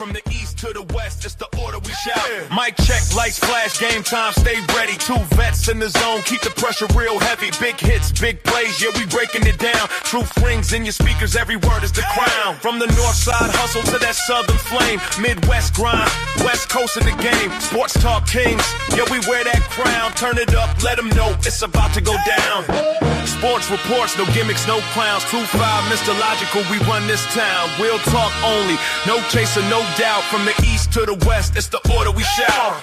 From the east to the west, it's the order we shout. Mic check, lights flash, game time, stay ready. Two vets in the zone, keep the pressure real heavy. Big hits, big plays, yeah, we breaking it down. Truth rings in your speakers, every word is the crown. From the north side hustle to that southern flame. Midwest grind, west coast of the game. Sports talk kings, yeah, we wear that crown. Turn it up, let them know it's about to go down. Sports reports, no gimmicks, no clowns. 2-5, Mr. Logical, we run this town. Real talk only, no chaser, no doubt. From the east to the west, it's the order we shout.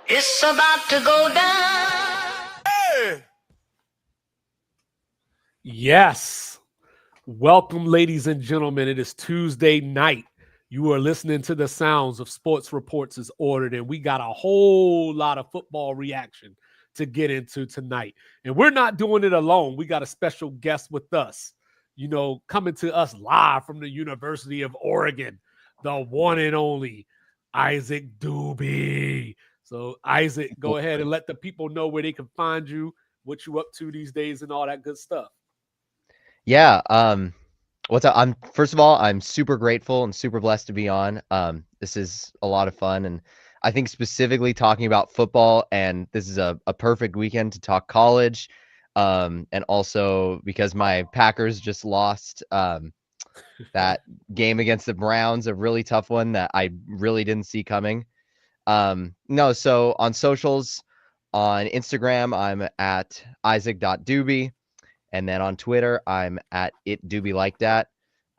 It's about to go down. Hey. Yes. Welcome, ladies and gentlemen. It is Tuesday night. You are listening to the sounds of Sports Reports is Ordered, and we got a whole lot of football reaction to get into tonight. And we're not doing it alone. We got a special guest with us, coming to us live from the University of Oregon, the one and only Isaac Dubey. So, Isaac, go ahead and let the people know where they can find you, what you up to these days, and all that good stuff. Yeah. What's up? First of all, I'm super grateful and super blessed to be on. This is a lot of fun, and I think specifically talking about football, and this is a perfect weekend to talk college. And also because my Packers just lost that game against the Browns, a really tough one that I really didn't see coming. So on socials, on Instagram, I'm at isaac.dubey. And then on Twitter, I'm at itdubylikedat.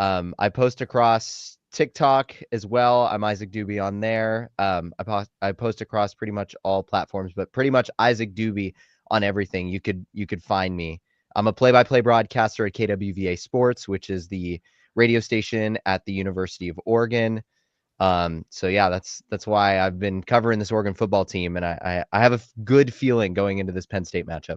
I post across TikTok as well. I'm Isaac Dubey on there. I post across pretty much all platforms, but pretty much Isaac Dubey on everything. You could find me. I'm a play-by-play broadcaster at KWVA Sports, which is the radio station at the University of Oregon. So yeah, that's why I've been covering this Oregon football team, and I have a good feeling going into this Penn State matchup.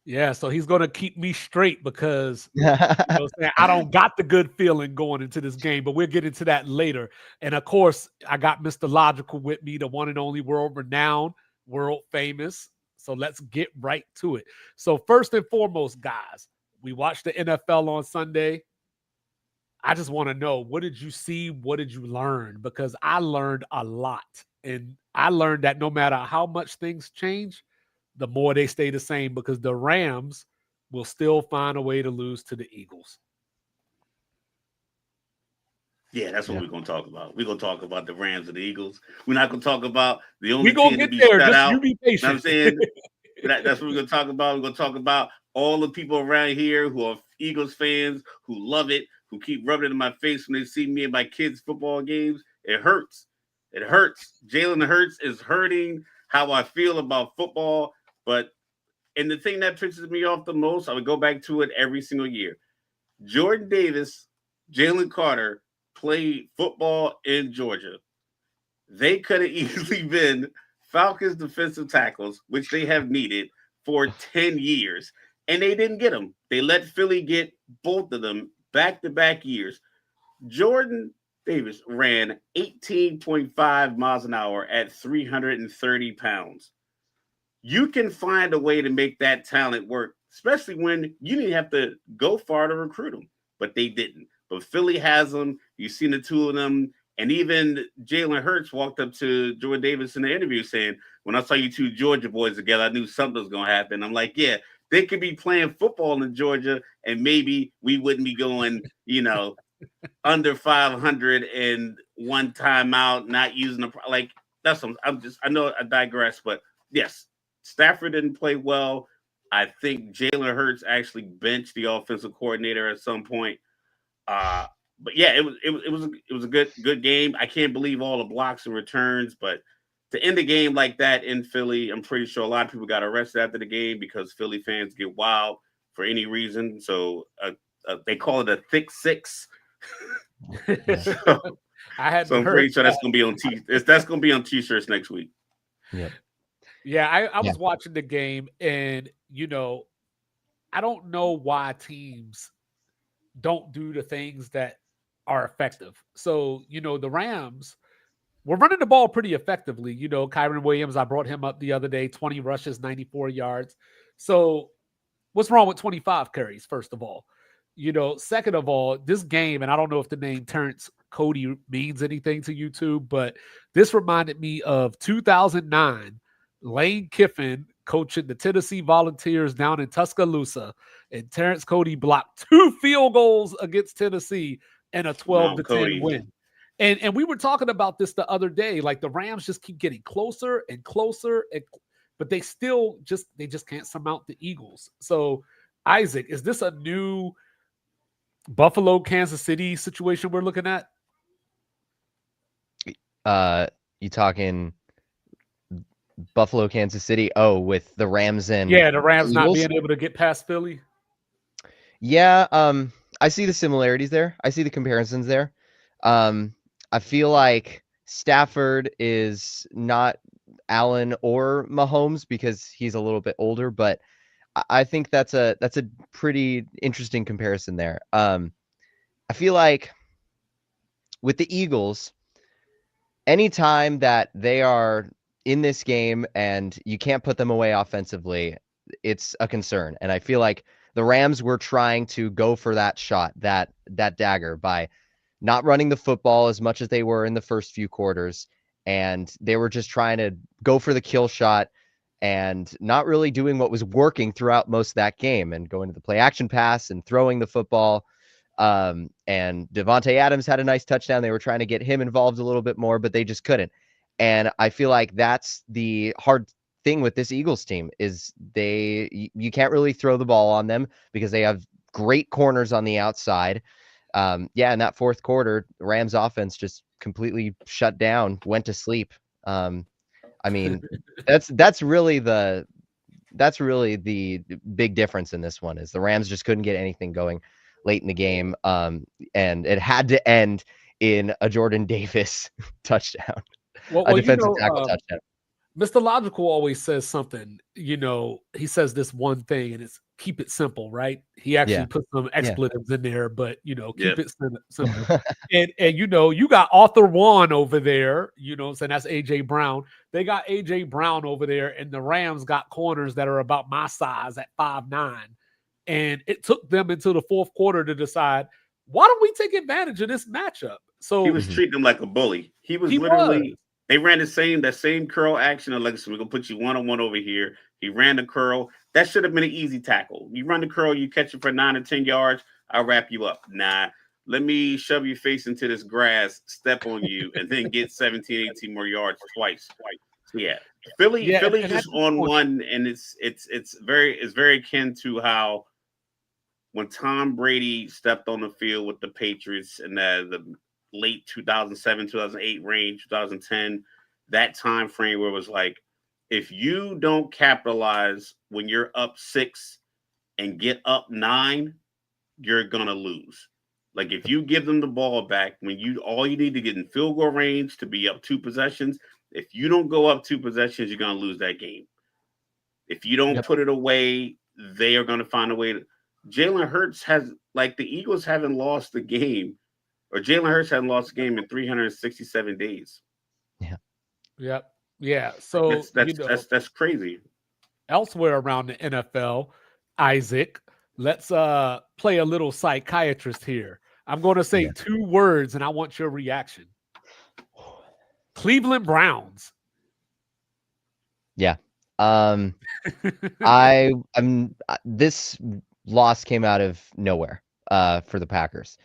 Yeah, so he's going to keep me straight because I don't got the good feeling going into this game, but we'll get into that later. And of course, I got Mr. Logical with me, the one and only world-renowned, world-famous. So let's get right to it. So first and foremost, guys, we watched the NFL on Sunday. I just want to know, what did you see? What did you learn? Because I learned a lot. And I learned that no matter how much things change, the more they stay the same, because the Rams will still find a way to lose to the Eagles. Yeah, that's what we're going to talk about. We're going to talk about the Rams and the Eagles. We're not going to talk about the only team to be shut out. You be patient. You know what I'm saying? That's what we're going to talk about. We're going to talk about all the people around here who are Eagles fans, who love it, who keep rubbing it in my face when they see me in my kids' football games. It hurts. It hurts. Jalen Hurts is hurting how I feel about football. And the thing that pisses me off the most, I would go back to it every single year. Jordan Davis, Jalen Carter played football in Georgia. They could have easily been Falcons defensive tackles, which they have needed for 10 years. And they didn't get them. They let Philly get both of them back-to-back years. Jordan Davis ran 18.5 miles an hour at 330 pounds. You can find a way to make that talent work, especially when you didn't have to go far to recruit them, but they didn't. But Philly has them. You've seen the two of them. And even Jalen Hurts walked up to Jordan Davis in the interview saying, when I saw you two Georgia boys together, I knew something was going to happen. I'm like, yeah, they could be playing football in Georgia, and maybe we wouldn't be going, under 500 and one timeout, not using that's what I know I digress, but yes. Stafford didn't play well. I think Jalen Hurts actually benched the offensive coordinator at some point. But yeah, it was a good game. I can't believe all the blocks and returns, but to end a game like that in Philly, I'm pretty sure a lot of people got arrested after the game because Philly fans get wild for any reason. So they call it a thick six. I'm pretty sure that's going to be on t-shirts next week. Yep. Yeah, I was watching the game, and, I don't know why teams don't do the things that are effective. So, the Rams, we're running the ball pretty effectively. You know, Kyron Williams, I brought him up the other day, 20 rushes, 94 yards. So what's wrong with 25 carries, first of all? You know, second of all, this game, and I don't know if the name Terrence Cody means anything to you two, but this reminded me of 2009, Lane Kiffin coaching the Tennessee Volunteers down in Tuscaloosa, and Terrence Cody blocked 2 field goals against Tennessee and a 12-10 win. And we were talking about this the other day, like the Rams just keep getting closer and closer, but they just can't surmount the Eagles. So, Isaac, is this a new Buffalo, Kansas City situation we're looking at? You talking Buffalo, Kansas City? Oh, with the Rams and the Rams not being able to get past Philly. Yeah, I see the similarities there. I see the comparisons there. I feel like Stafford is not Allen or Mahomes because he's a little bit older, but I think that's a pretty interesting comparison there. I feel like with the Eagles, anytime that they are in this game and you can't put them away offensively, it's a concern. And I feel like the Rams were trying to go for that shot, that dagger, by not running the football as much as they were in the first few quarters. And they were just trying to go for the kill shot and not really doing what was working throughout most of that game and going to the play action pass and throwing the football. And Devontae Adams had a nice touchdown. They were trying to get him involved a little bit more, but they just couldn't. And I feel like that's the hard thing with this Eagles team is you can't really throw the ball on them because they have great corners on the outside. In that fourth quarter, the Rams offense just completely shut down, went to sleep. I mean, that's really the big difference in this one is the Rams just couldn't get anything going late in the game. And it had to end in a Jordan Davis touchdown, a defensive tackle touchdown. Mr. Logical always says something, he says this one thing and it's keep it simple, right? He actually put some expletives in there, but keep it simple. and you got Arthur Juan over there, saying that's AJ Brown. They got AJ Brown over there, and the Rams got corners that are about my size at 5'9". And it took them until the fourth quarter to decide, why don't we take advantage of this matchup? So he was treating them like a bully. He literally. They ran that same curl action. Like, so we're gonna put you one-on-one over here. He ran the curl. That should have been an easy tackle. You run the curl, you catch it for 9 or 10 yards. I'll wrap you up. Nah, let me shove your face into this grass, step on you, and then get 17, 18 more yards twice. Yeah, Philly just on one, and it's very akin to how when Tom Brady stepped on the field with the Patriots and the late 2007, 2008 range, 2010, that time frame where it was like, if you don't capitalize when you're up 6 and get up 9, you're gonna lose. Like if you give them the ball back when all you need to get in field goal range to be up 2 possessions, if you don't go up 2 possessions, you're gonna lose that game. If you don't put it away, they are gonna find a way to. Jalen Hurts the Eagles haven't lost the game. Or Jalen Hurts hadn't lost a game in 367 days. Yeah. Yep. Yeah. So that's crazy. Elsewhere around the NFL, Isaac, let's play a little psychiatrist here. I'm going to say 2 words, and I want your reaction. Cleveland Browns. Yeah. This loss came out of nowhere for the Packers.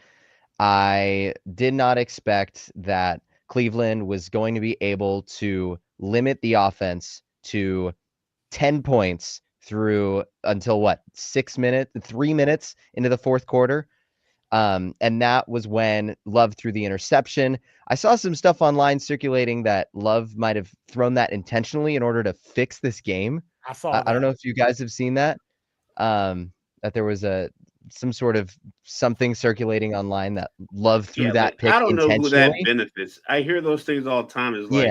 I did not expect that Cleveland was going to be able to limit the offense to 10 points until 3 minutes into the fourth quarter. And that was when Love threw the interception. I saw some stuff online circulating that Love might have thrown that intentionally in order to fix this game. I don't know if you guys have seen that. That there was some sort of something circulating online that Love threw that pick. I don't know who that benefits. I hear those things all the time. It's like,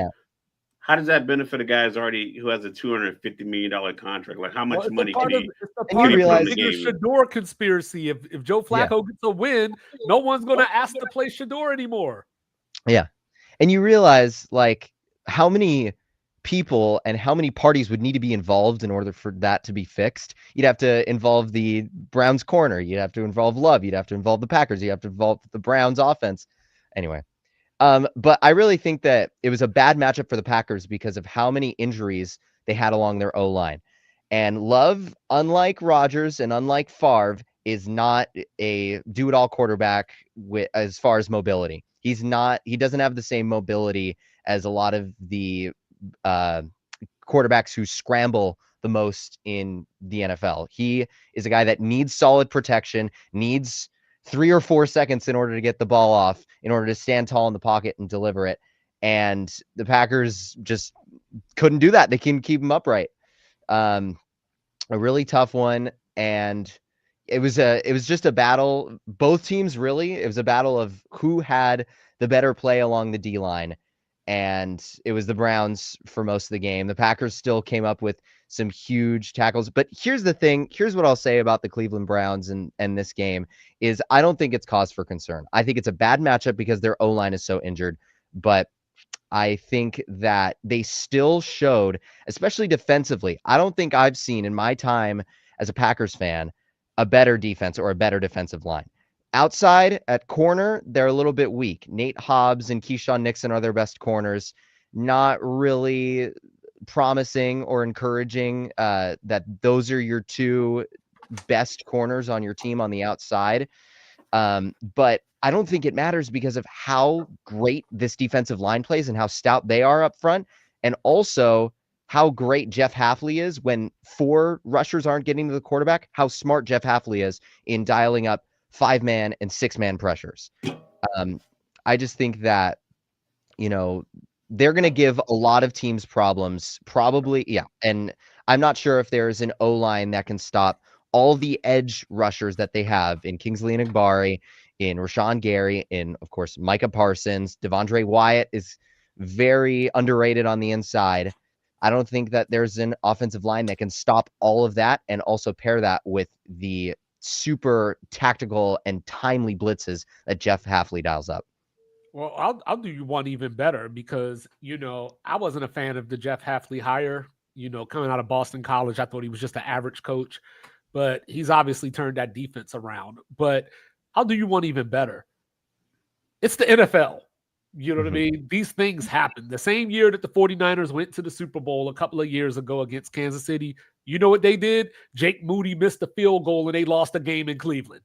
how does that benefit a guy who has a $250 million contract? Like, how much money can he? And you realize the Shador conspiracy. If Joe Flacco gets a win, no one's going to ask to play Shador anymore. Yeah, And you realize like how many people and how many parties would need to be involved in order for that to be fixed. You'd have to involve the Browns corner. You'd have to involve Love. You'd have to involve the Packers. You have to involve the Browns offense. Anyway, but I really think that it was a bad matchup for the Packers because of how many injuries they had along their O-line. And Love, unlike Rodgers and unlike Favre, is not a do-it-all quarterback as far as mobility. He doesn't have the same mobility as a lot of the quarterbacks who scramble the most in the NFL. He is a guy that needs solid protection, needs 3 or 4 seconds in order to get the ball off, in order to stand tall in the pocket and deliver it. And the Packers just couldn't do that. They couldn't keep him upright. A really tough one. And it was just a battle. Both teams, really, it was a battle of who had the better play along the D-line. And it was the Browns for most of the game. The Packers still came up with some huge tackles. But here's the thing. Here's what I'll say about the Cleveland Browns and this game is I don't think it's cause for concern. I think it's a bad matchup because their O-line is so injured. But I think that they still showed, especially defensively, I don't think I've seen in my time as a Packers fan a better defense or a better defensive line. Outside at corner, they're a little bit weak. Nate Hobbs and Keyshawn Nixon are their best corners. Not really promising or encouraging that those are your two best corners on your team on the outside. But I don't think it matters because of how great this defensive line plays and how stout they are up front. And also how great Jeff Hafley is when 4 rushers aren't getting to the quarterback, how smart Jeff Hafley is in dialing up 5-man and 6-man pressures. I just think that, they're going to give a lot of teams problems, probably. Yeah. And I'm not sure if there's an O-line that can stop all the edge rushers that they have in Kingsley Enagbare, in Rashawn Gary, in, of course, Micah Parsons. Devondre Wyatt is very underrated on the inside. I don't think that there's an offensive line that can stop all of that and also pair that with the super tactical and timely blitzes that Jeff Hafley dials up. Well, I'll do you one even better because, I wasn't a fan of the Jeff Hafley hire. Coming out of Boston College, I thought he was just an average coach, but he's obviously turned that defense around. But I'll do you one even better. It's the NFL. You know what I mean? These things happen. The same year that the 49ers went to the Super Bowl a couple of years ago against Kansas City, you know what they did? Jake Moody missed a field goal and they lost a game in Cleveland.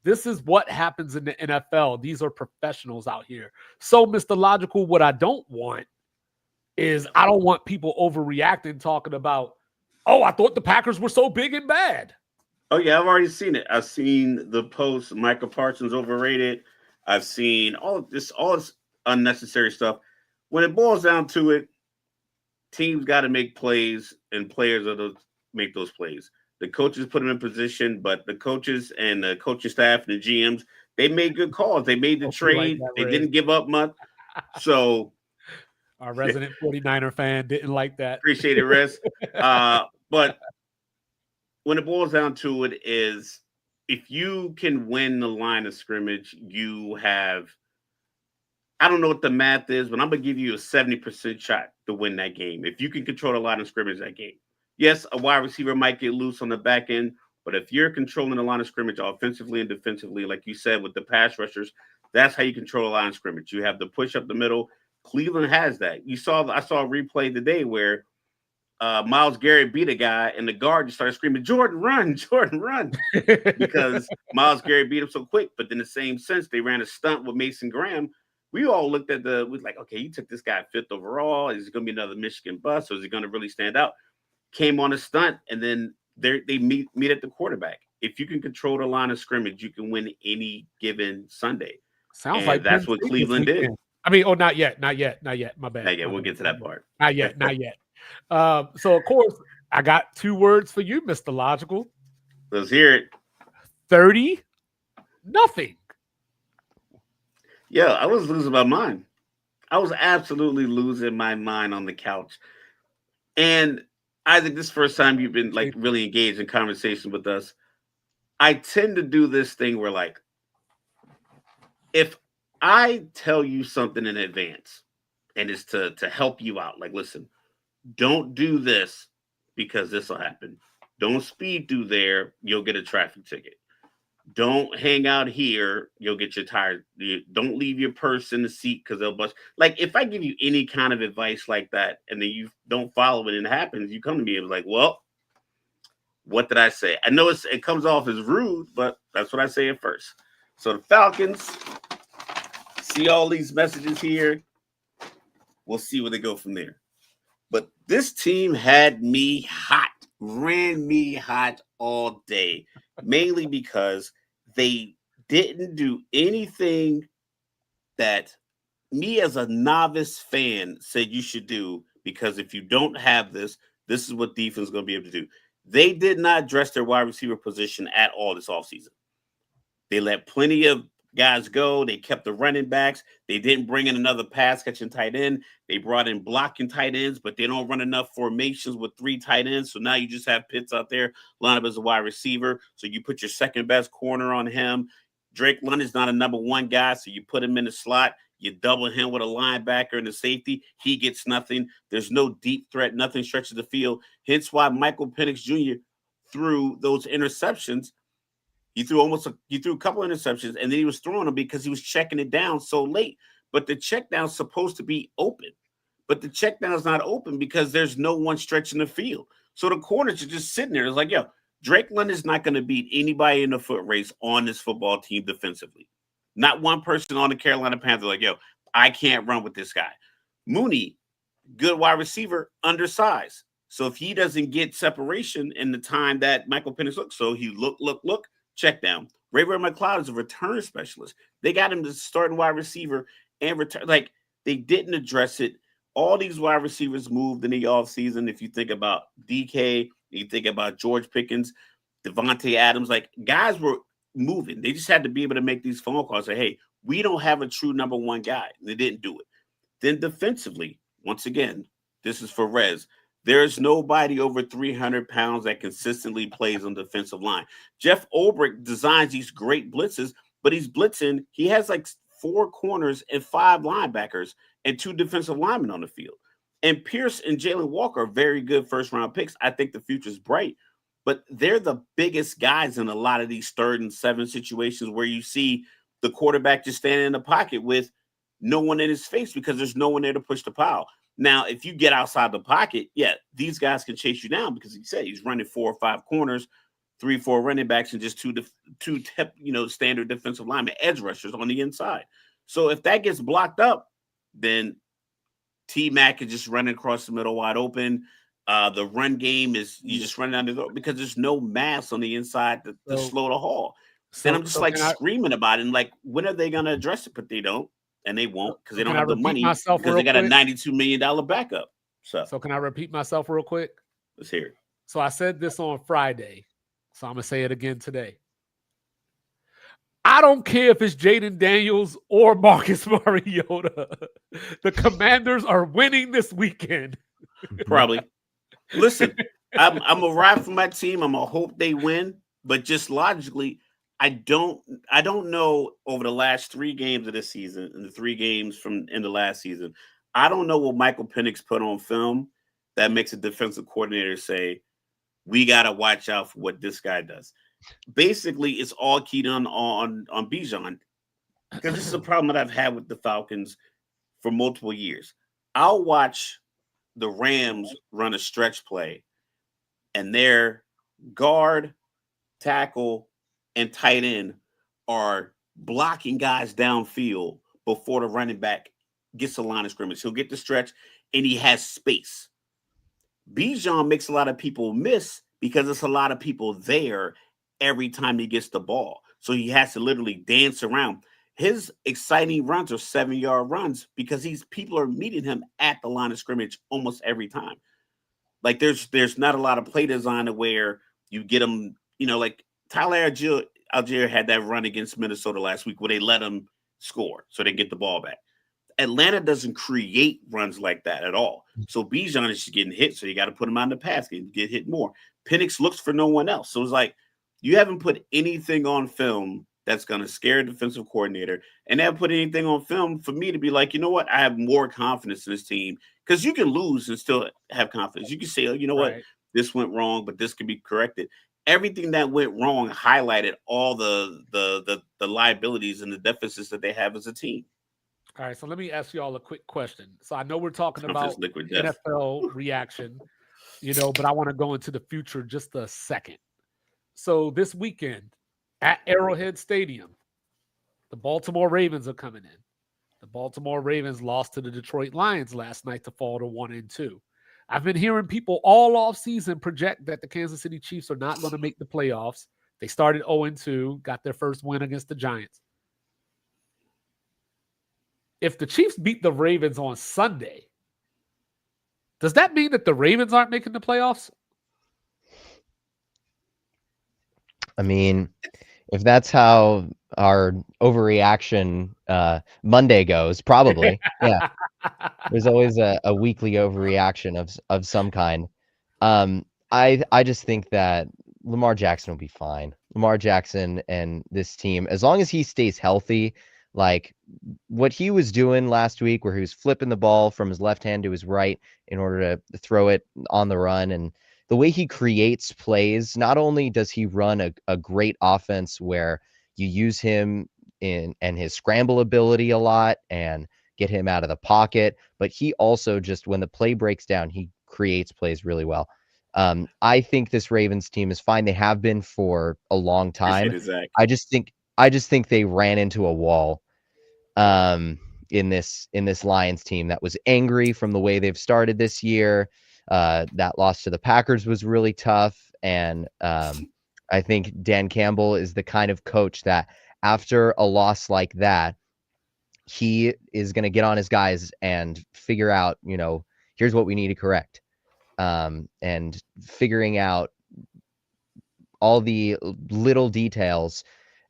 This is what happens in the NFL. These are professionals out here. So, Mr. Logical, what I don't want is I don't want people overreacting, talking about, oh, I thought the Packers were so big and bad. Oh, yeah, I've already seen it. I've seen the post, Micah Parsons overrated. I've seen all this unnecessary stuff. When it boils down to it, teams got to make plays and players are to make those plays. The coaches put them in position, but the coaches and the coaching staff and the GMs, they made good calls. They made the trade. They didn't give up much. So our resident 49er fan didn't like that. Appreciate it, Riz. But when it boils down to it is if you can win the line of scrimmage, you have, I don't know what the math is, but I'm going to give you a 70% shot to win that game. If you can control the line of scrimmage that game. Yes, a wide receiver might get loose on the back end, but if you're controlling the line of scrimmage offensively and defensively, like you said, with the pass rushers, that's how you control the line of scrimmage. You have the push up the middle. Cleveland has that. I saw a replay today where Myles Garrett beat a guy and the guard just started screaming, Jordan, run, because Myles Garrett beat him so quick. But in the same sense, they ran a stunt with Mason Graham. We all looked at we was like, okay, you took this guy 5th overall. Is it going to be another Michigan bust or is he going to really stand out? Came on a stunt, and then they meet at the quarterback. If you can control the line of scrimmage, you can win any given Sunday. Sounds like that's what Cleveland did. I mean, not yet. My bad. Not yet. We'll get to that part. Not yet. So, of course, I got 2 words for you, Mr. Logical. Let's hear it. 30-0. Yeah, I was losing my mind. I was absolutely losing my mind on the couch. And Isaac, this first time you've been like really engaged in conversation with us. I tend to do this thing where like, if I tell you something in advance, and it's to help you out. Like, listen, don't do this because this will happen. Don't speed through there, you'll get a traffic ticket. Don't hang out here, you'll get your tire. Don't leave your purse in the seat because they'll bust. Like, if I give you any kind of advice like that and then you don't follow it and it happens, you come to me and be like, well, what did I say? I know it comes off as rude, but that's what I say at first. So the Falcons see all these messages here. We'll see where they go from there. But this team had me hot, ran me hot all day, mainly because they didn't do anything that me as a novice fan said you should do, because if you don't have this, this is what defense is going to be able to do. They did not address their wide receiver position at all this offseason. They let plenty of guys go. They kept the running backs. They didn't bring in another pass catching tight end. They brought in blocking tight ends, but they don't run enough formations with 3 tight ends. So now you just have Pitts out there line up as a wide receiver. So you put your second best corner on him. Drake London's not a number 1 guy, so you put him in the slot. You double him with a linebacker and a safety. He gets nothing. There's no deep threat. Nothing stretches the field. Hence why Michael Penix Jr. threw those interceptions. He threw a couple interceptions, and then he was throwing them because he was checking it down so late. But the check down's supposed to be open. But the check down is not open because there's no one stretching the field. So the corners are just sitting there. It's like, yo, Drake London's not going to beat anybody in the foot race on this football team defensively. Not one person on the Carolina Panthers like, yo, I can't run with this guy. Mooney, good wide receiver, undersized. So if he doesn't get separation in the time that Michael Penix looks, so he look, check down. Ray McLeod is a return specialist. They got him to starting wide receiver and return. Like, they didn't address it. All these wide receivers moved in the offseason. If you think about DK, you think about George Pickens, Devontae Adams, like, guys were moving. They just had to be able to make these phone calls. Say, hey, we don't have a true number 1 guy. They didn't do it. Then defensively, once again, this is for Rez. There's nobody over 300 pounds that consistently plays on the defensive line. Jeff Ulbrich designs these great blitzes, but he's blitzing. He has like 4 corners and 5 linebackers and 2 defensive linemen on the field. And Pierce and Jalen Walker are very good first-round picks. I think the future's bright. But they're the biggest guys in a lot of these 3rd and 7 situations where you see the quarterback just standing in the pocket with no one in his face because there's no one there to push the pile. Now, if you get outside the pocket, yeah, these guys can chase you down because he said he's running 4 or 5 corners, 3 or 4 running backs, and just two standard defensive linemen, edge rushers on the inside. So if that gets blocked up, then T-Mac is just running across the middle wide open. The run game is you just run down the road because there's no mass on the inside to slow the haul. And I'm just screaming about it. And like, when are they going to address it? But they don't. And they won't because they don't have the money because they got a $92 million backup. So can I repeat myself real quick? Let's hear it. So I said this on Friday, so I'm going to say it again today. I don't care if it's Jaden Daniels or Marcus Mariota. The Commanders are winning this weekend. Probably. Listen, I'm going to ride for my team. I'm going to hope they win. But just logically, I don't know over the last 3 games of this season and the 3 games from in the last season, I don't know what Michael Penix put on film that makes a defensive coordinator say, we got to watch out for what this guy does. Basically, it's all keyed on Bijan, because this is a problem that I've had with the Falcons for multiple years. I'll watch the Rams run a stretch play, and their guard, tackle, and tight end are blocking guys downfield before the running back gets the line of scrimmage. He'll get the stretch, and he has space. Bijan makes a lot of people miss because there's a lot of people there every time he gets the ball. So he has to literally dance around. His exciting runs are 7-yard runs because people are meeting him at the line of scrimmage almost every time. Like there's not a lot of play design where you get them, like Tyler Algier had that run against Minnesota last week where they let him score so they get the ball back. Atlanta doesn't create runs like that at all. So Bijan is just getting hit, so you got to put him on the pass game, get hit more. Penix looks for no one else. So it's like, you haven't put anything on film that's going to scare the defensive coordinator, and they'll put anything on film for me to be like, you know what, I have more confidence in this team, because you can lose and still have confidence. You can say, oh, you know what, this went wrong, but this can be corrected. Everything that went wrong highlighted all the liabilities and the deficits that they have as a team. All right, so let me ask you all a quick question. So I know we're talking about NFL reaction, but I want to go into the future just a second. So this weekend at Arrowhead Stadium, the Baltimore Ravens are coming in. The Baltimore Ravens lost to the Detroit Lions last night to fall to 1-2. I've been hearing people all off season project that the Kansas City Chiefs are not going to make the playoffs. They started 0-2, got their first win against the Giants. If the Chiefs beat the Ravens on Sunday, does that mean that the Ravens aren't making the playoffs? I mean, if that's how our overreaction Monday goes, probably. Yeah. There's always a weekly overreaction of some kind. I just think that Lamar Jackson will be fine. Lamar Jackson and this team, as long as he stays healthy, like what he was doing last week, where he was flipping the ball from his left hand to his right in order to throw it on the run, and the way he creates plays, not only does he run a great offense where you use him and his scramble ability a lot and get him out of the pocket, but he also just, when the play breaks down, he creates plays really well. I think this Ravens team is fine. They have been for a long time. I just think they ran into a wall in this Lions team that was angry from the way they've started this year. That loss to the Packers was really tough, and I think Dan Campbell is the kind of coach that after a loss like that, he is going to get on his guys and figure out, here's what we need to correct, and figuring out all the little details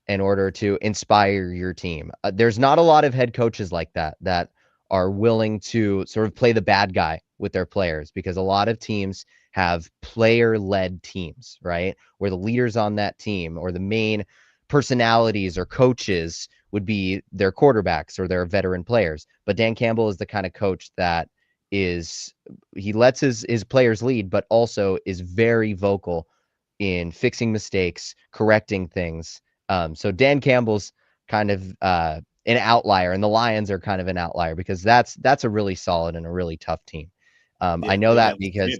in order to inspire your team. There's not a lot of head coaches like that are willing to sort of play the bad guy with their players, because a lot of teams have player-led teams, right? Where the leaders on that team or the main personalities or coaches would be their quarterbacks or their veteran players. But Dan Campbell is the kind of coach that he lets his players lead, but also is very vocal in fixing mistakes, correcting things. So Dan Campbell's kind of an outlier, and the Lions are kind of an outlier, because that's a really solid and a really tough team. I know that because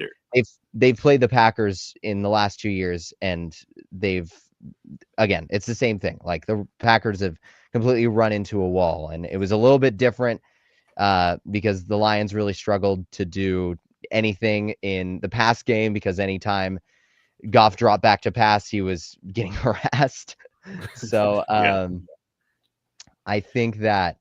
they've played the Packers in the last 2 years, and it's the same thing. Like, the Packers have completely run into a wall, and it was a little bit different because the Lions really struggled to do anything in the pass game, because anytime Goff dropped back to pass, he was getting harassed. So I think that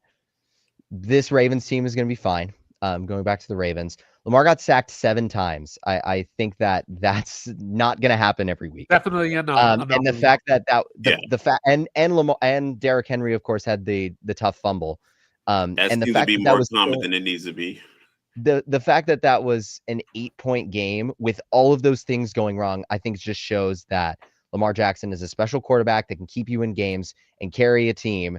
this Ravens team is going to be fine. Going back to the Ravens, Lamar got sacked 7 times. I think that's not going to happen every week. Definitely, and the fact the fact and Lamar and Derrick Henry, of course, had the tough fumble. And the fact that was common than it needs to be. The fact that was an 8-point game with all of those things going wrong, I think just shows that Lamar Jackson is a special quarterback that can keep you in games and carry a team,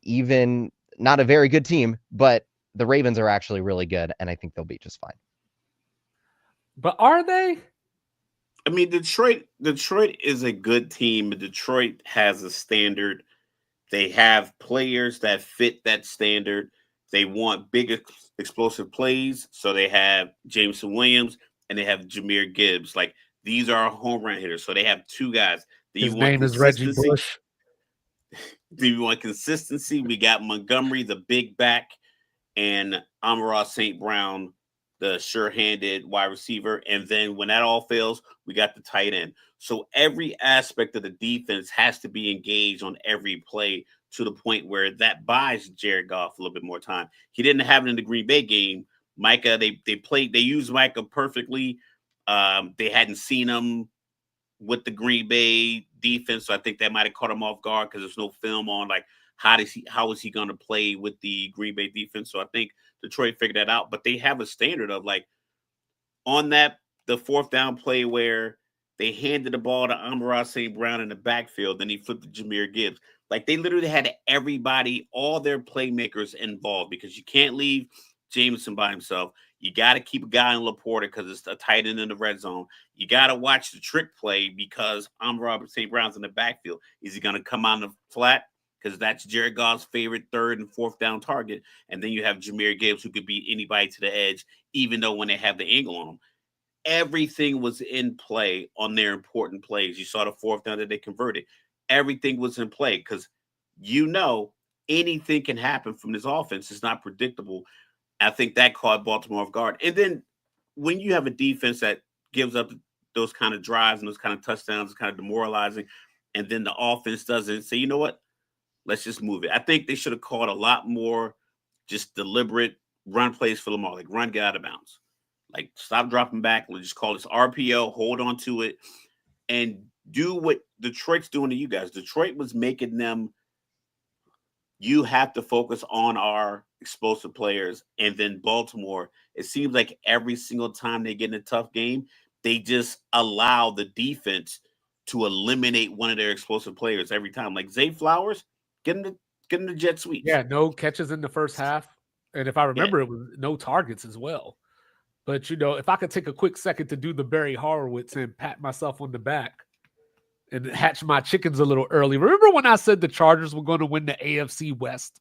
even not a very good team, but the Ravens are actually really good, and I think they'll be just fine. But are they? I mean, Detroit is a good team, but Detroit has a standard. They have players that fit that standard. They want big explosive plays, so they have Jameson Williams and they have Jahmyr Gibbs. Like, these are home run hitters, so they have 2 guys. His name is Reggie Bush. Do you want consistency? We got Montgomery, the big back, and Amon-Ra St. Brown, the sure-handed wide receiver. And then when that all fails, we got the tight end. So every aspect of the defense has to be engaged on every play, to the point where that buys Jared Goff a little bit more time. He didn't have it in the Green Bay game. Micah, they used Micah perfectly. They hadn't seen him with the Green Bay defense, so I think that might have caught him off guard, because there's no film on like how is he going to play with the Green Bay defense. So I think Detroit figured that out, but they have a standard of, like, on the 4th down play where They handed the ball to Amon-Ra St. Brown in the backfield. Then he flipped to Jahmyr Gibbs. Like, they literally had everybody, all their playmakers involved, because you can't leave Jameson by himself. You got to keep a guy in Laporta because it's a tight end in the red zone. You got to watch the trick play because Amon-Ra St. Brown's in the backfield. Is he going to come on the flat? Because that's Jared Goff's favorite third and fourth down target. And then you have Jahmyr Gibbs, who could beat anybody to the edge, even though when they have the angle on him. Everything was in play on their important plays. You saw the fourth down that they converted. Everything was in play because anything can happen from this offense. It's not predictable. I think that caught Baltimore off guard. And then when you have a defense that gives up those kind of drives and those kind of touchdowns, it's kind of demoralizing, and then the offense doesn't say, you know what, let's just move it. I think they should have called a lot more just deliberate run plays for Lamar, like run, get out of bounds. Like, stop dropping back. Let's just call this RPO, hold on to it, and do what Detroit's doing to you guys. Detroit was making them, you have to focus on our explosive players. And then Baltimore, it seems like every single time they get in a tough game, they just allow the defense to eliminate one of their explosive players every time. Like Zay Flowers, get in the jet sweeps. Yeah, no catches in the first half. And if I remember, it was no targets as well. But, if I could take a quick second to do the Barry Horowitz and pat myself on the back and hatch my chickens a little early. Remember when I said the Chargers were going to win the AFC West?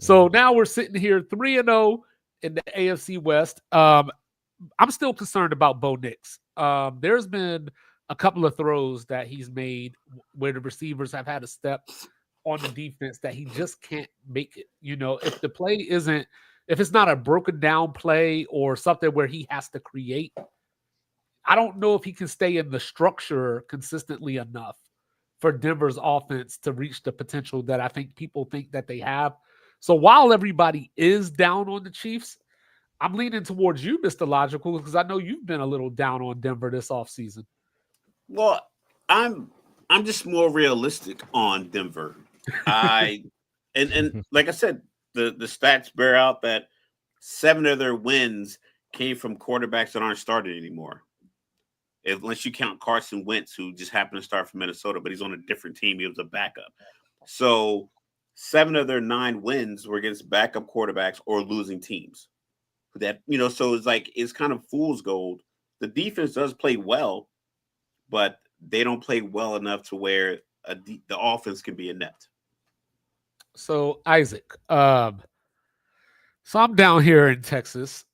So now we're sitting here 3-0 in the AFC West. I'm still concerned about Bo Nix. There's been a couple of throws that he's made where the receivers have had a step on the defense that he just can't make it. If the play isn't, if it's not a broken down play or something where he has to create, I don't know if he can stay in the structure consistently enough for Denver's offense to reach the potential that I think people think that they have. So while everybody is down on the Chiefs, I'm leaning towards you, Mr. Logical, because I know you've been a little down on Denver this offseason. Well, I'm just more realistic on Denver. And like I said, the stats bear out that 7 of their wins came from quarterbacks that aren't starting anymore. Unless you count Carson Wentz, who just happened to start for Minnesota, but he's on a different team. He was a backup. So 7 of their 9 wins were against backup quarterbacks or losing teams. That, so it's kind of fool's gold. The defense does play well, but they don't play well enough to where the offense can be inept. So, Isaac, so I'm down here in Texas.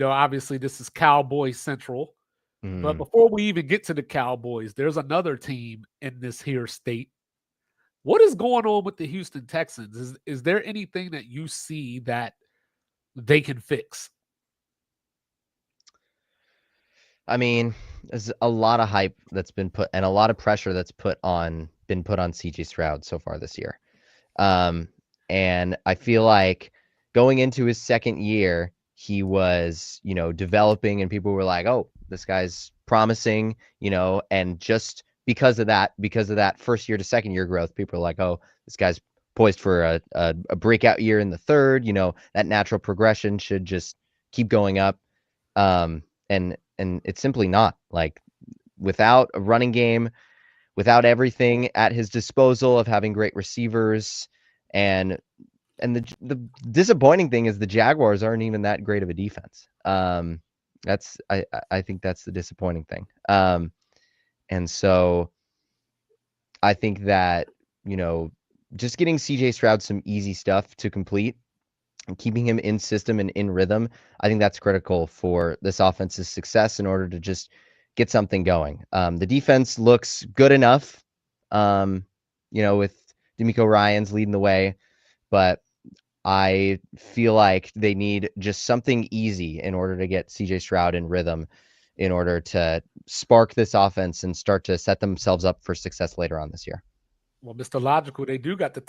Obviously this is Cowboy Central. But before we even get to the Cowboys, there's another team in this here state. What is going on with the Houston Texans? Is there anything that you see that they can fix? I mean, there's a lot of hype that's been put and a lot of pressure that's been put on CJ Stroud so far this year. And I feel like going into his second year, he was, developing and people were like, oh, this guy's promising, and just because of that first year to second year growth, people are like, oh, this guy's poised for a breakout year in the third, that natural progression should just keep going up. And it's simply not. Like, without a running game, without everything at his disposal of having great receivers, and the disappointing thing is the Jaguars aren't even that great of a defense. I think that's the disappointing thing. And so I think that, just getting CJ Stroud some easy stuff to complete and keeping him in system and in rhythm, I think that's critical for this offense's success in order to just get something going. The defense looks good enough, with D'Amico Ryans leading the way, but I feel like they need just something easy in order to get CJ Stroud in rhythm, in order to spark this offense and start to set themselves up for success later on this year. Well, Mr. Logical, they do got the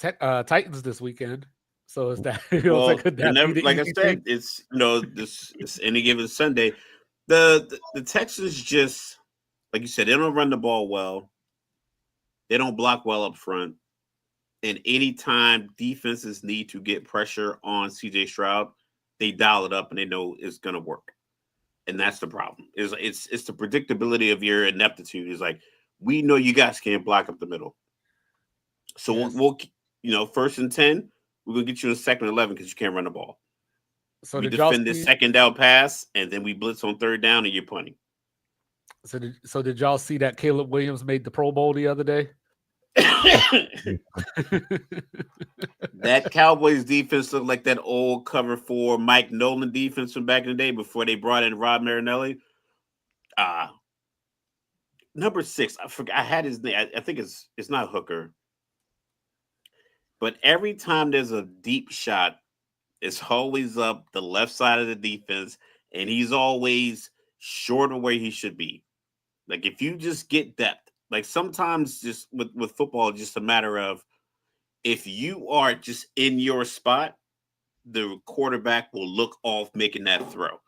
Titans this weekend. So is that, like I said, it's, it's any given Sunday. The Texans just, like you said, they don't run the ball well. They don't block well up front. And anytime defenses need to get pressure on CJ Stroud, they dial it up and they know it's going to work. And that's the problem. It's the predictability of your ineptitude. Is like, we know you guys can't block up the middle. So we'll 1st and 10, we're gonna get you in 2nd and 11 because you can't run the ball. So we defend this second down pass, and then we blitz on 3rd down, and you're punting. So did y'all see that Caleb Williams made the Pro Bowl the other day? That Cowboys defense looked like that old cover 4 Mike Nolan defense from back in the day before they brought in Rob Marinelli. Number 6, I forgot. I had his name. I think it's not Hooker, but every time there's a deep shot, it's always up the left side of the defense, and he's always short of where he should be. Like, if you just get depth, like sometimes just with football, just a matter of if you are just in your spot, the quarterback will look off making that throw.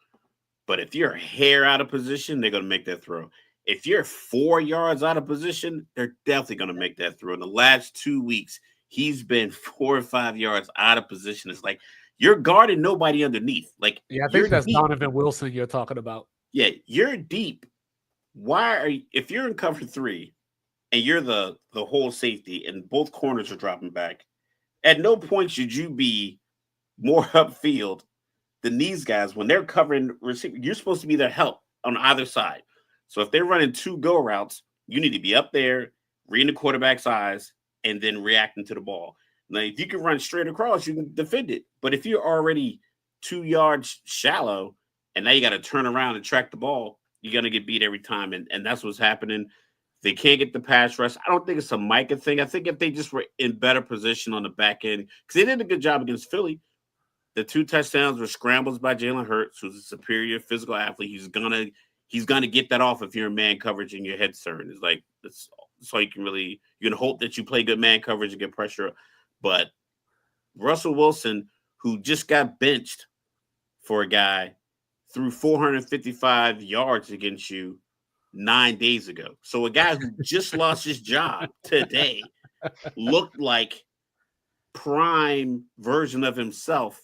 But if you're a hair out of position, they're going to make that throw. If you're 4 yards out of position, they're definitely going to make that throw. In the last 2 weeks, he's been 4 or 5 yards out of position. It's like, you're guarding nobody underneath. Like, yeah, I think that's deep. Donovan Wilson you're talking about. Yeah, you're deep. Why are you, if you're in cover 3 and you're the whole safety and both corners are dropping back, at no point should you be more upfield than these guys when they're covering receiver. You're supposed to be their help on either side. So if they're running 2 go routes, you need to be up there, reading the quarterback's eyes, and then reacting to the ball. Now, if you can run straight across, you can defend it. But if you're already 2 yards shallow and now you got to turn around and track the ball, you're going to get beat every time. And that's what's happening. They can't get the pass rush. I don't think it's a Micah thing. I think if they just were in better position on the back end, because they did a good job against Philly. The 2 touchdowns were scrambles by Jalen Hurts, who's a superior physical athlete. He's gonna get that off if you're in man coverage and your head's turned. It's like that's all you can hope that you play good man coverage and get pressure. But Russell Wilson, who just got benched for a guy, threw 455 yards against you 9 days ago. So a guy who just lost his job today looked like prime version of himself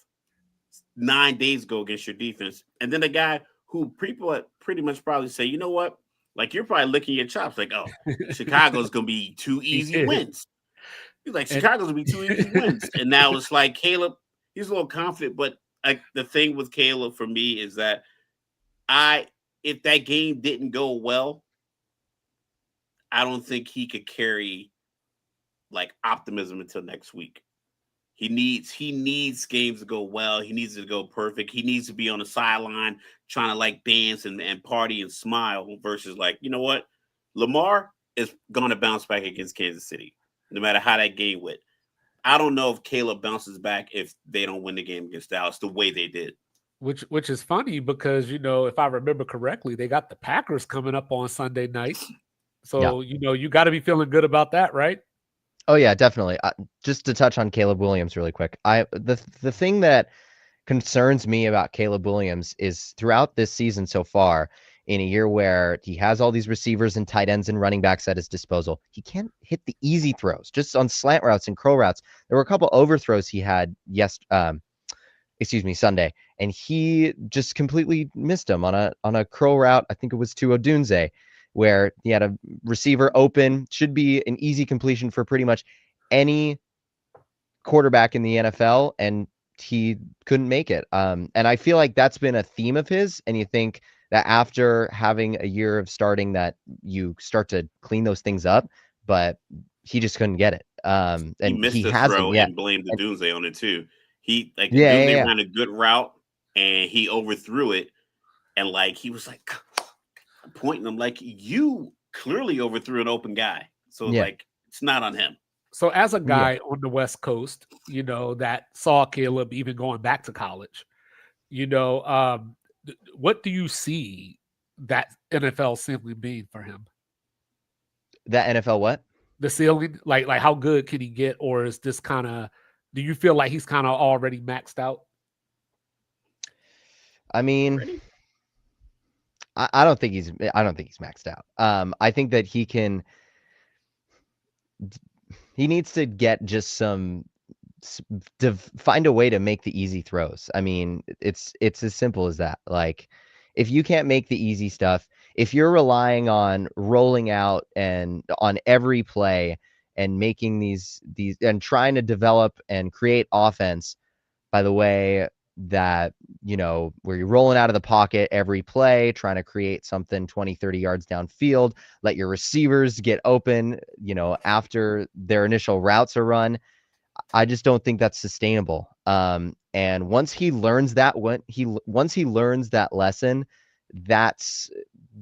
9 days ago against your defense. And then a guy who people pretty much probably say, you know what? Like, you're probably licking your chops like, oh, Chicago's going to be 2 easy wins. He's like, Chicago's going to be 2 easy wins. And now it's like Caleb, he's a little confident. But like, the thing with Caleb for me is that if that game didn't go well, I don't think he could carry like optimism until next week. He needs games to go well. He needs it to go perfect. He needs to be on the sideline trying to like dance and party and smile versus like, you know what? Lamar is going to bounce back against Kansas City, no matter how that game went. I don't know if Caleb bounces back if they don't win the game against Dallas the way they did. Which is funny because, if I remember correctly, they got the Packers coming up on Sunday night. So, you got to be feeling good about that, right? Oh, yeah, definitely. Just to touch on Caleb Williams really quick. The thing that concerns me about Caleb Williams is throughout this season so far, in a year where he has all these receivers and tight ends and running backs at his disposal, he can't hit the easy throws, just on slant routes and curl routes. There were a couple overthrows he had Sunday, and he just completely missed them on a curl route. I think it was to Odunze, where he had a receiver open, should be an easy completion for pretty much any quarterback in the NFL, and he couldn't make it. And I feel like that's been a theme of his, and you think that after having a year of starting that you start to clean those things up, but he just couldn't get it. And he missed the throw and blamed Odunze on it too. He ran a good route and he overthrew it, and like he was like pointing him like, you clearly overthrew an open guy. So like it's not on him. So as a guy on the West Coast, that saw Caleb even going back to college, what do you see that NFL simply mean for him? That NFL what? The ceiling, like how good can he get, or is this kind of? Do you feel like he's kind of already maxed out? I mean, I don't think he's maxed out. I think that he needs to get just to find a way to make the easy throws. I mean, it's as simple as that. Like, if you can't make the easy stuff, if you're relying on rolling out and on every play and making these and trying to develop and create offense by the way that, where you're rolling out of the pocket every play, trying to create something 20, 30 yards downfield, let your receivers get open, after their initial routes are run. I just don't think that's sustainable. And once he learns that, once he learns that lesson, that's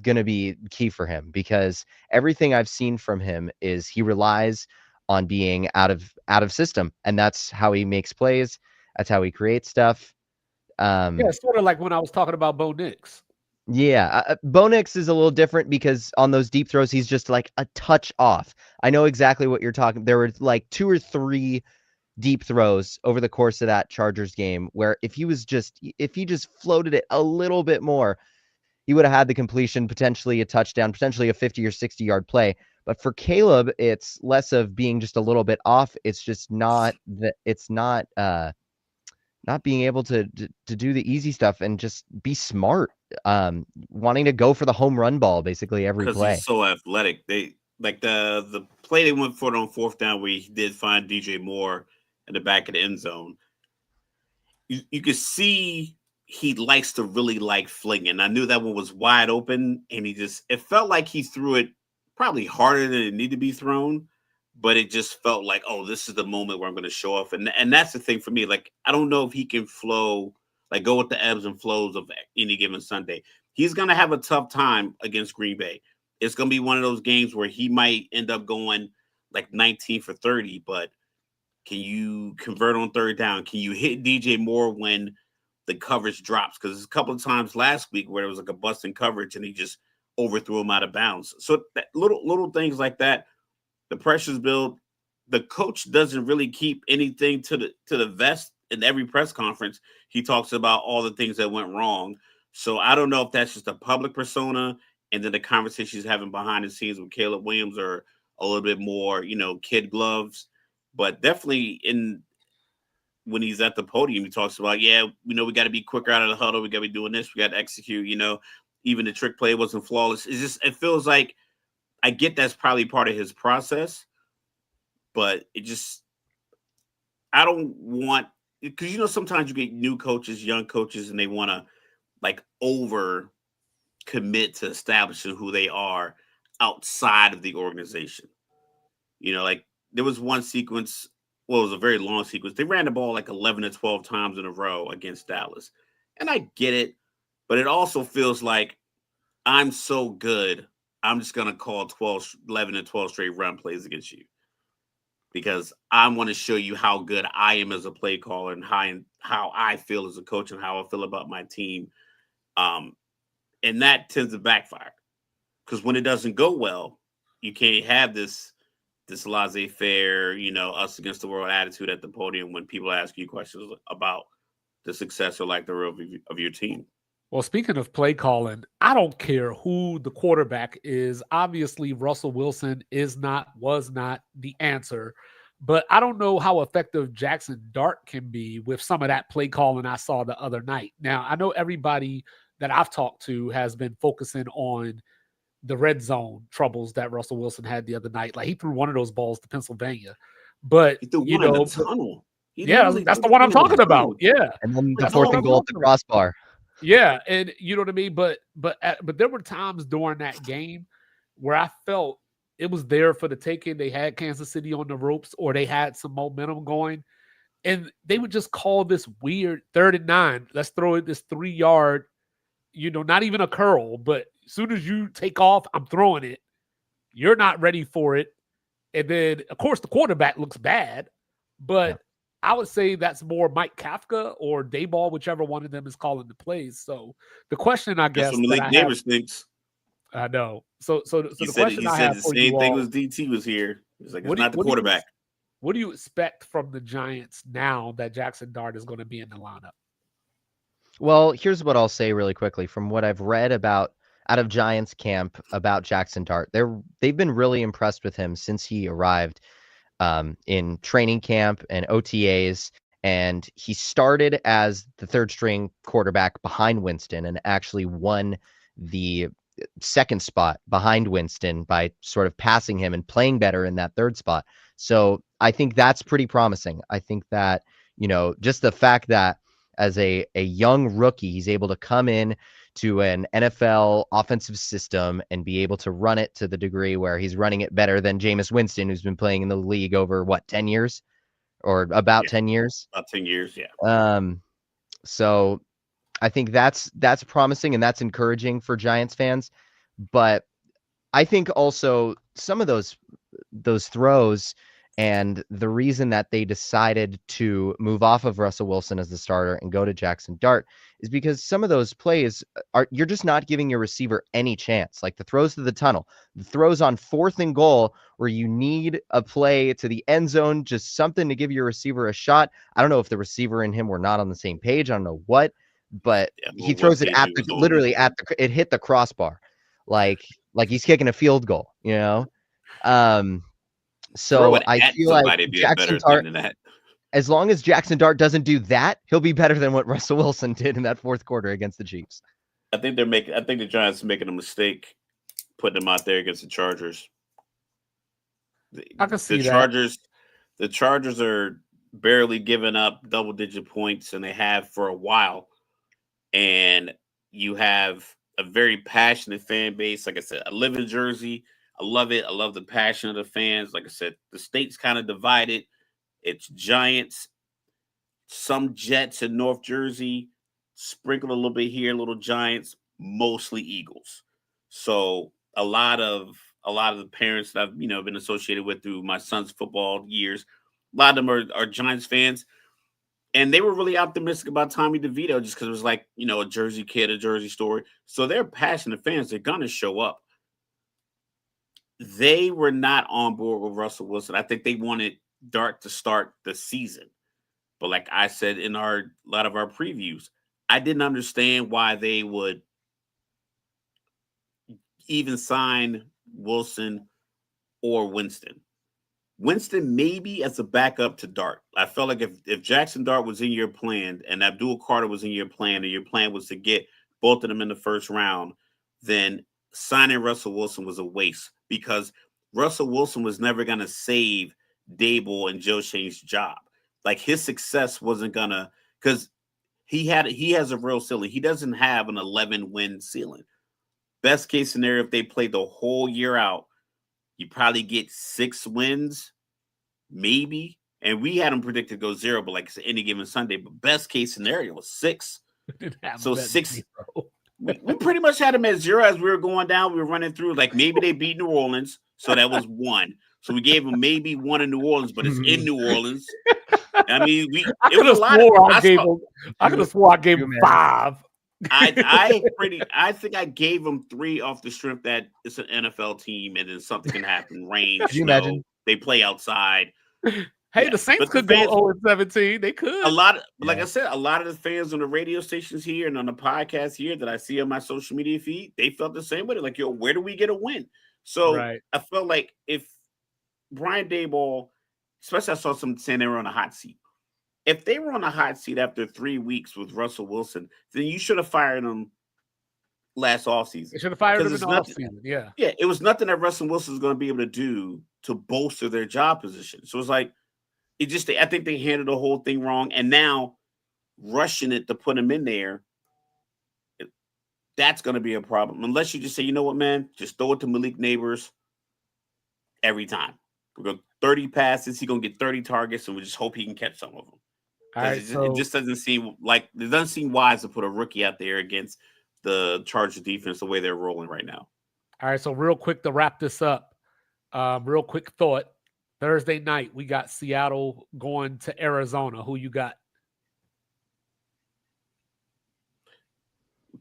going to be key for him, because everything I've seen from him is he relies on being out of system, and that's how he makes plays. That's how he creates stuff. Yeah, sort of like when I was talking about Bo Nix. Yeah, Bo Nix is a little different because on those deep throws, he's just like a touch off. I know exactly what you're talking. There were like 2 or 3 deep throws over the course of that Chargers game where if he just floated it a little bit more, he would have had the completion, potentially a touchdown, potentially a 50 or 60 yard play. But for Caleb, it's less of being just a little bit off. It's just not being able to do the easy stuff and just be smart. Wanting to go for the home run ball basically every play. Because he's so athletic. They like the play they went for it on 4th down where he did find DJ Moore in the back of the end zone. You could see he likes to really like flinging. I knew that one was wide open, and it felt like he threw it probably harder than it needed to be thrown, but it just felt like, oh, this is the moment where I'm going to show off. And that's the thing for me. Like, I don't know if he can flow, like go with the ebbs and flows of any given Sunday. He's going to have a tough time against Green Bay. It's going to be one of those games where he might end up going like 19 for 30, but can you convert on 3rd down? Can you hit DJ Moore when the coverage drops? Because there's a couple of times last week where it was like a busting coverage and he just overthrew him out of bounds. So that little things like that, the pressures build. The coach doesn't really keep anything to the vest. In every press conference, he talks about all the things that went wrong. So I don't know if that's just a public persona, and then the conversations he's having behind the scenes with Caleb Williams are a little bit more, kid gloves. But definitely when he's at the podium, he talks about, we got to be quicker out of the huddle. We got to be doing this. We got to execute, even the trick play wasn't flawless. It feels like, I get that's probably part of his process, but I don't want, because, sometimes you get new coaches, young coaches, and they want to like over commit to establishing who they are outside of the organization. Like there was one sequence, it was a very long sequence. They ran the ball like 11 to 12 times in a row against Dallas. And I get it, but it also feels like I'm so good, I'm just going to call 11 and 12 straight run plays against you because I want to show you how good I am as a play caller and how I feel as a coach and how I feel about my team. And that tends to backfire because when it doesn't go well, you can't have this laissez-faire, us against the world attitude at the podium when people ask you questions about the success or like the real of your team. Well, speaking of play calling, I don't care who the quarterback is. Obviously, Russell Wilson was not the answer. But I don't know how effective Jackson Dart can be with some of that play calling I saw the other night. Now, I know everybody that I've talked to has been focusing on the red zone troubles that Russell Wilson had the other night. Like he threw one of those balls to Pennsylvania. But, he threw one in the tunnel. That's the one I'm talking about. Yeah. And then the 4th and goal at the crossbar. Yeah, and you know what I mean? But there were times during that game where I felt it was there for the taking. They had Kansas City on the ropes or they had some momentum going. And they would just call this weird 3rd and 9. Let's throw it this 3-yard, not even a curl. But as soon as you take off, I'm throwing it. You're not ready for it. And then, of course, the quarterback looks bad. But yeah. I would say that's more Mike Kafka or Dayball, whichever one of them is calling the plays. So the question, I guess, Malik Neighbors thinks. I know. So the question I have for you all, same thing was DT was here. It's like it's not the quarterback. What do you expect from the Giants now that Jackson Dart is going to be in the lineup? Well, here's what I'll say really quickly. From what I've read out of Giants camp about Jackson Dart, they've been really impressed with him since he arrived in training camp and OTAs. And he started as the third string quarterback behind Winston and actually won the second spot behind Winston by sort of passing him and playing better in that third spot. So I think that's pretty promising. I think that, just the fact that as a young rookie, he's able to come in to an NFL offensive system and be able to run it to the degree where he's running it better than Jameis Winston, who's been playing in the league over 10 years or about 10 years. About 10 years, yeah. So I think that's promising and that's encouraging for Giants fans. But I think also some of those throws and the reason that they decided to move off of Russell Wilson as the starter and go to Jackson Dart is because some of those plays you're just not giving your receiver any chance. Like the throws to the tunnel, the throws on 4th and goal where you need a play to the end zone, just something to give your receiver a shot. I don't know if the receiver and him were not on the same page. I don't know what, but he throws it it hit the crossbar. Like he's kicking a field goal, So I feel like Jackson Dart, as long as Jackson Dart doesn't do that, he'll be better than what Russell Wilson did in that 4th quarter against the Chiefs. I think the Giants are making a mistake putting him out there against the Chargers. I can see that. The Chargers are barely giving up double-digit points, and they have for a while. And you have a very passionate fan base. Like I said, I live in Jersey. I love it. I love the passion of the fans. Like I said, the state's kind of divided. It's Giants, some Jets in North Jersey, sprinkled a little bit here, little Giants, mostly Eagles. So a lot of the parents that I've been associated with through my son's football years, a lot of them are Giants fans. And they were really optimistic about Tommy DeVito just because it was like, a Jersey kid, a Jersey story. So they're passionate fans. They're going to show up. They were not on board with Russell Wilson. I think they wanted Dart to start the season. But like I said in a lot of our previews, I didn't understand why they would even sign Wilson or Winston. Winston maybe as a backup to Dart. I felt like if Jackson Dart was in your plan and Abdul Carter was in your plan and your plan was to get both of them in the first round, then signing Russell Wilson was a waste because Russell Wilson was never going to save Dable and Joe Shane's job. Like his success wasn't going to, because he has a real ceiling. He doesn't have an 11-win ceiling. Best case scenario, if they play the whole year out, you probably get 6 wins, maybe. And we had him predicted to go 0, but like any given Sunday. But best case scenario was 6. So 6. We pretty much had him at 0 as we were going down. We were running through like maybe they beat New Orleans, so that was 1. So we gave him maybe 1 in New Orleans, but it's in New Orleans. I mean, I could have swore I gave him 5. I think I gave him 3 off the strength that it's an NFL team and then something can happen. Rain, Could you imagine? They play outside. Hey, the Saints could go 0-17. They could. Like I said, a lot of the fans on the radio stations here and on the podcast here that I see on my social media feed, they felt the same way. Like, where do we get a win? So I felt like if Brian Daboll, especially I saw some saying they were on a hot seat. If they were on a hot seat after 3 weeks with Russell Wilson, then you should have fired him last offseason. They should have fired him in the offseason. Yeah. Yeah, it was nothing that Russell Wilson was going to be able to do to bolster their job position. So it's like, I think they handled the whole thing wrong. And now rushing it to put him in there, that's going to be a problem. Unless you just say, you know what, man, just throw it to Malik Neighbors every time. We're going 30 passes. He's going to get 30 targets, and we just hope he can catch some of them. It just doesn't seem wise to put a rookie out there against the Chargers defense the way they're rolling right now. All right, so real quick to wrap this up, real quick thought. Thursday night, we got Seattle going to Arizona. Who you got?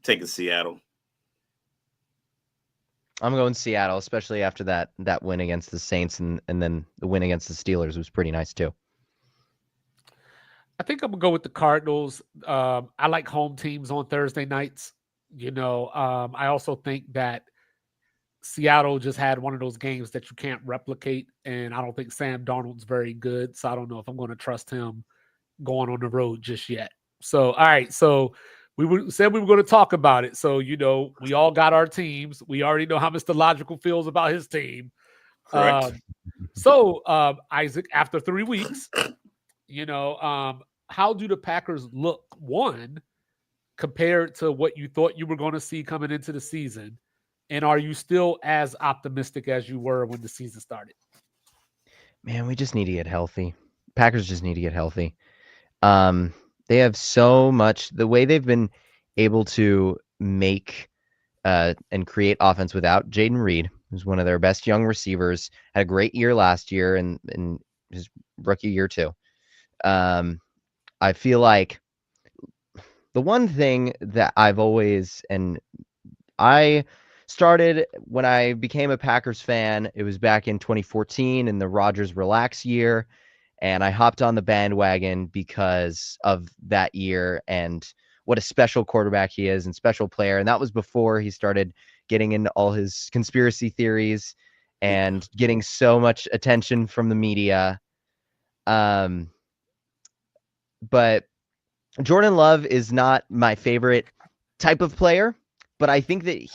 Taking Seattle. I'm going Seattle, especially after that win against the Saints and then the win against the Steelers was pretty nice too. I think I'm going to go with the Cardinals. I like home teams on Thursday nights. I also think that Seattle just had one of those games that you can't replicate, and I don't think Sam Darnold's very good, so I don't know if I'm going to trust him going on the road just yet. So, all right. So said we were going to talk about it. So, we all got our teams. We already know how Mr. Logical feels about his team. Correct. Isaac, after 3 weeks, how do the Packers look, one, compared to what you thought you were going to see coming into the season? And are you still as optimistic as you were when the season started? Man, we just need to get healthy. Packers just need to get healthy. They have so much, the way they've been able to make and create offense without Jaden Reed, who's one of their best young receivers, had a great year last year and in his rookie year too. I feel like the one thing that I started when I became a Packers fan, it was back in 2014 in the Rodgers relax year. And I hopped on the bandwagon because of that year and what a special quarterback he is and special player. And that was before he started getting into all his conspiracy theories and getting so much attention from the media. But Jordan Love is not my favorite type of player, but I think that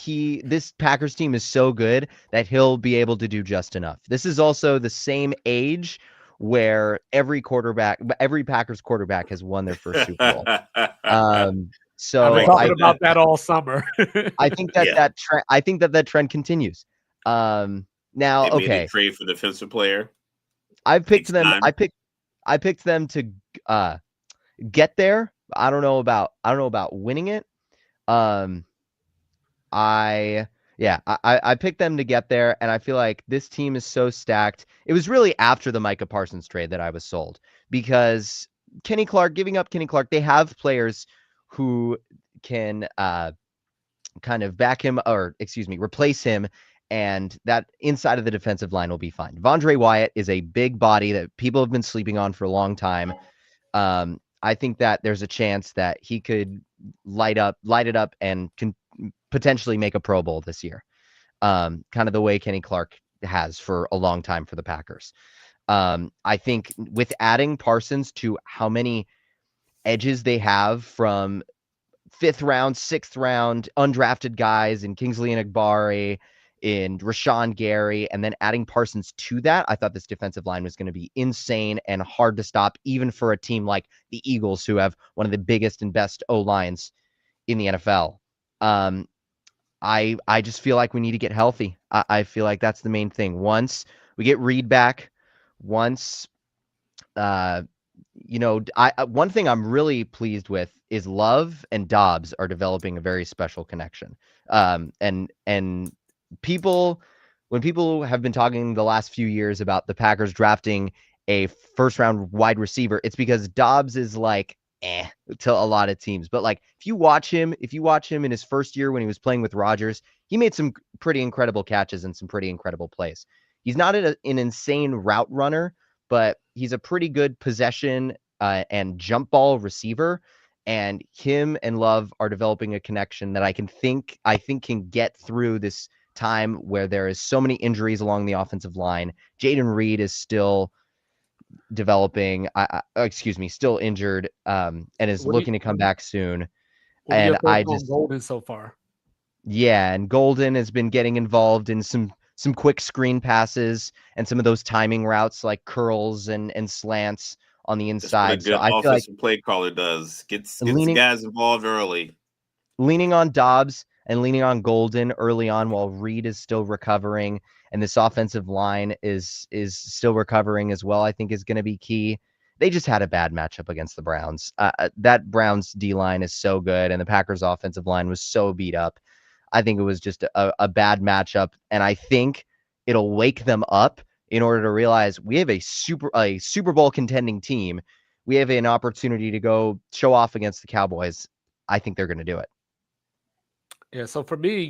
this Packers team is so good that he'll be able to do just enough. This is also the same age where every Packers quarterback has won their first Super Bowl. So I've been talking about that all summer. I think that trend continues. Now, they made okay, a trade for defensive player. I picked them to get there. I don't know about winning it. I picked them to get there, and I feel like this team is so stacked. It was really after the Micah Parsons trade that I was sold, because giving up Kenny Clark, they have players who can kind of replace him, and that inside of the defensive line will be fine. Vondre Wyatt is a big body that people have been sleeping on for a long time. I think that there's a chance that he could light it up and can potentially make a Pro Bowl this year. Kind of the way Kenny Clark has for a long time for the Packers. I think with adding Parsons to how many edges they have from 5th round, 6th round, undrafted guys in Kingsley Enagbare, in Rashawn Gary, and then adding Parsons to that, I thought this defensive line was going to be insane and hard to stop, even for a team like the Eagles, who have one of the biggest and best O-lines in the NFL. I just feel like we need to get healthy. I feel like that's the main thing. Once we get Reed back, one thing I'm really pleased with is Love and Dobbs are developing a very special connection. And when people have been talking the last few years about the Packers drafting a first-round wide receiver, it's because Dobbs is like to a lot of teams. But like if you watch him in his first year when he was playing with Rodgers, he made some pretty incredible catches and some pretty incredible plays. He's not an insane route runner, but he's a pretty good possession and jump ball receiver. And him and Love are developing a connection that I think can get through this time where there is so many injuries along the offensive line. Jaden Reed is still developing, still injured, and is looking to come back soon. And I just Golden so far. Yeah, and Golden has been getting involved in some quick screen passes and some of those timing routes like curls and slants on the inside. So I feel like play caller gets the guys involved early. Leaning on Dobbs and leaning on Golden early on while Reed is still recovering and this offensive line is still recovering as well, I think is going to be key. They just had a bad matchup against the Browns. That Browns D-line is so good, and the Packers offensive line was so beat up. I think it was just a bad matchup, and I think it'll wake them up in order to realize we have a Super Bowl contending team. We have an opportunity to go show off against the Cowboys. I think they're going to do it. Yeah, so for me,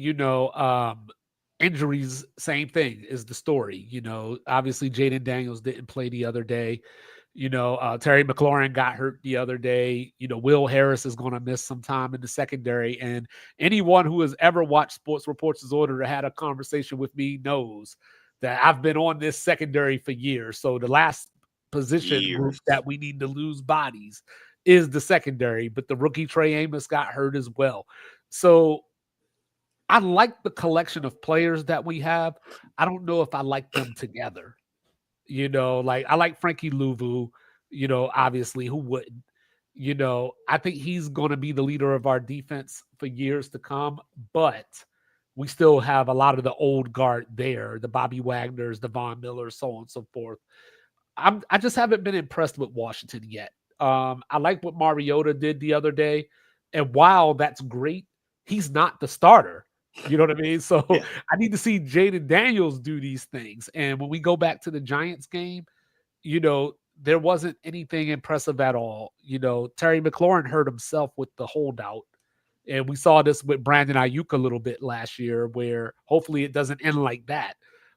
injuries, same thing is the story. Obviously Jaden Daniels didn't play the other day. Terry McLaurin got hurt the other day. Will Harris is going to miss some time in the secondary. And anyone who has ever watched Sports Reports Disorder or had a conversation with me knows that I've been on this secondary for years. So the last position group that we need to lose bodies is the secondary, but the rookie Trey Amos got hurt as well. So I like the collection of players that we have. I don't know if I like them together. Like I like Frankie Louvu, obviously, who wouldn't? I think he's going to be the leader of our defense for years to come, but we still have a lot of the old guard there, the Bobby Wagners, the Von Millers, so on and so forth. I just haven't been impressed with Washington yet. I like what Mariota did the other day. And while that's great, he's not the starter. You know what I mean? So yeah. I need to see Jaden Daniels do these things. And when we go back to the Giants game, there wasn't anything impressive at all. Terry McLaurin hurt himself with the holdout. And we saw this with Brandon Ayuk a little bit last year, where hopefully it doesn't end like that.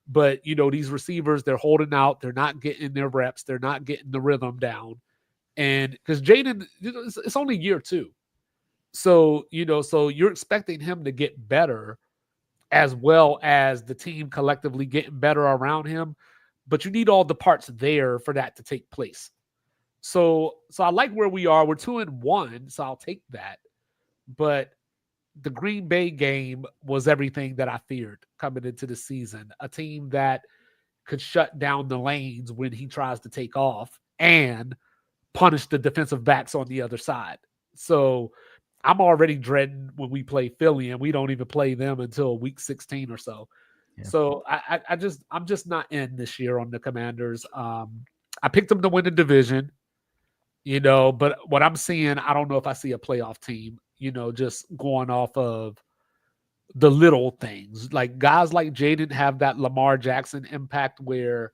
But, these receivers, they're holding out. They're not getting their reps. They're not getting the rhythm down. And because Jaden, it's only year 2. So, so you're expecting him to get better as well as the team collectively getting better around him. But you need all the parts there for that to take place. So I like where we are. We're 2-1, so I'll take that. But the Green Bay game was everything that I feared coming into the season. A team that could shut down the lanes when he tries to take off and punish the defensive backs on the other side. So I'm already dreading when we play Philly, and we don't even play them until week 16 or so. Yeah. So I'm just not in this year on the Commanders. I picked them to win the division, but what I'm seeing, I don't know if I see a playoff team, just going off of the little things. Like guys like Jaden have that Lamar Jackson impact where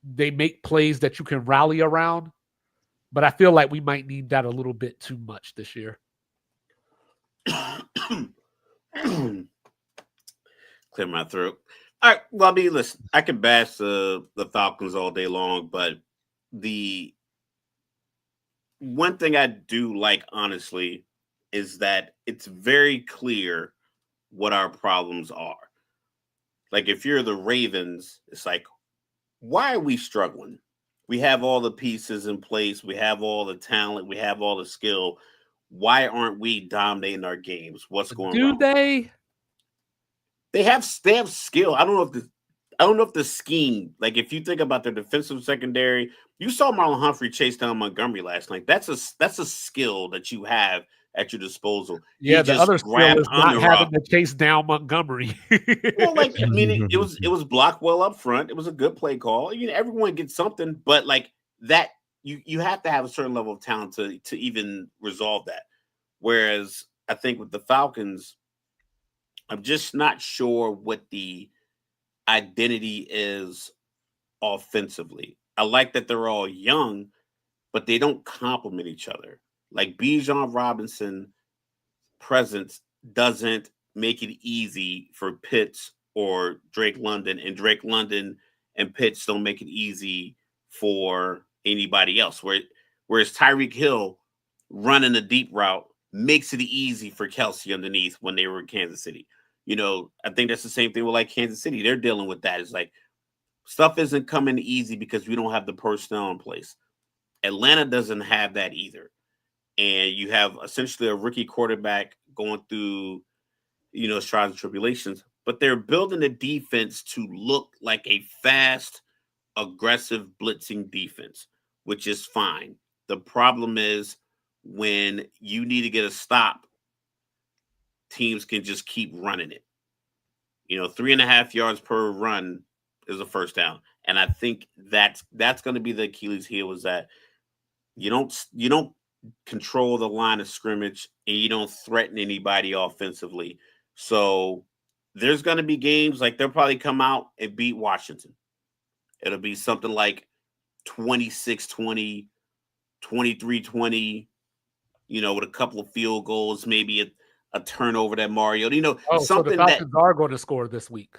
they make plays that you can rally around. But I feel like we might need that a little bit too much this year. Clear my throat. All right. Well, I mean, listen, I can bash the Falcons all day long, but the one thing I do like, honestly, is that it's very clear what our problems are. Like, if you're the Ravens, it's like, why are we struggling? We have all the pieces in place. We have all the talent. We have all the skill. Why aren't we dominating our games? What's going wrong? Do they? They have skill. I don't know if the scheme, like if you think about their defensive secondary, you saw Marlon Humphrey chase down Montgomery last night. That's a skill that you have at your disposal. Yeah, the other skill is not having to chase down Montgomery. Well, like, I mean, it was blocked well up front. It was a good play call. Everyone gets something, but like that, you have to have a certain level of talent to even resolve that. Whereas I think with the Falcons, I'm just not sure what the identity is offensively. I like that they're all young, but they don't complement each other. Like Bijan Robinson presence doesn't make it easy for Pitts or Drake London, and Drake London and Pitts don't make it easy for anybody else. Whereas Tyreek Hill running a deep route makes it easy for Kelsey underneath when they were in Kansas City. I think that's the same thing with like Kansas City. They're dealing with that. It's like stuff isn't coming easy because we don't have the personnel in place. Atlanta doesn't have that either. And you have essentially a rookie quarterback going through, trials and tribulations, but they're building a defense to look like a fast, aggressive, blitzing defense, which is fine. The problem is when you need to get a stop, teams can just keep running it. 3.5 yards per run is a first down. And I think that's going to be the Achilles heel, is that you don't control the line of scrimmage and you don't threaten anybody offensively. So there's going to be games like they'll probably come out and beat Washington. It'll be something like 26-20, 23-20, with a couple of field goals, maybe a turnover that Mario, something so the Falcons are going to score this week.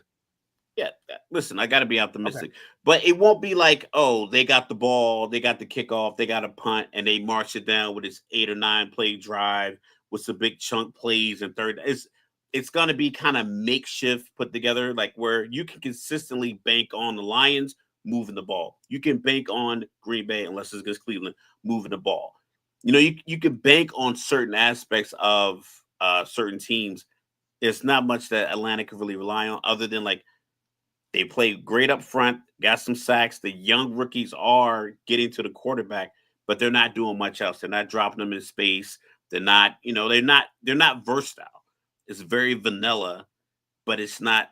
Yeah, listen, I got to be optimistic, but it won't be like, oh, they got the ball, they got the kickoff, they got a punt, and they march it down with this 8 or 9 play drive with some big chunk plays and third. It's going to be kind of makeshift put together, like where you can consistently bank on the Lions moving the ball. You can bank on Green Bay, unless it's against Cleveland, moving the ball. You can bank on certain aspects of certain teams. There's not much that Atlanta can really rely on other than like they play great up front, got some sacks. The young rookies are getting to the quarterback, but they're not doing much else. They're not dropping them in space. They're not versatile. It's very vanilla, but it's not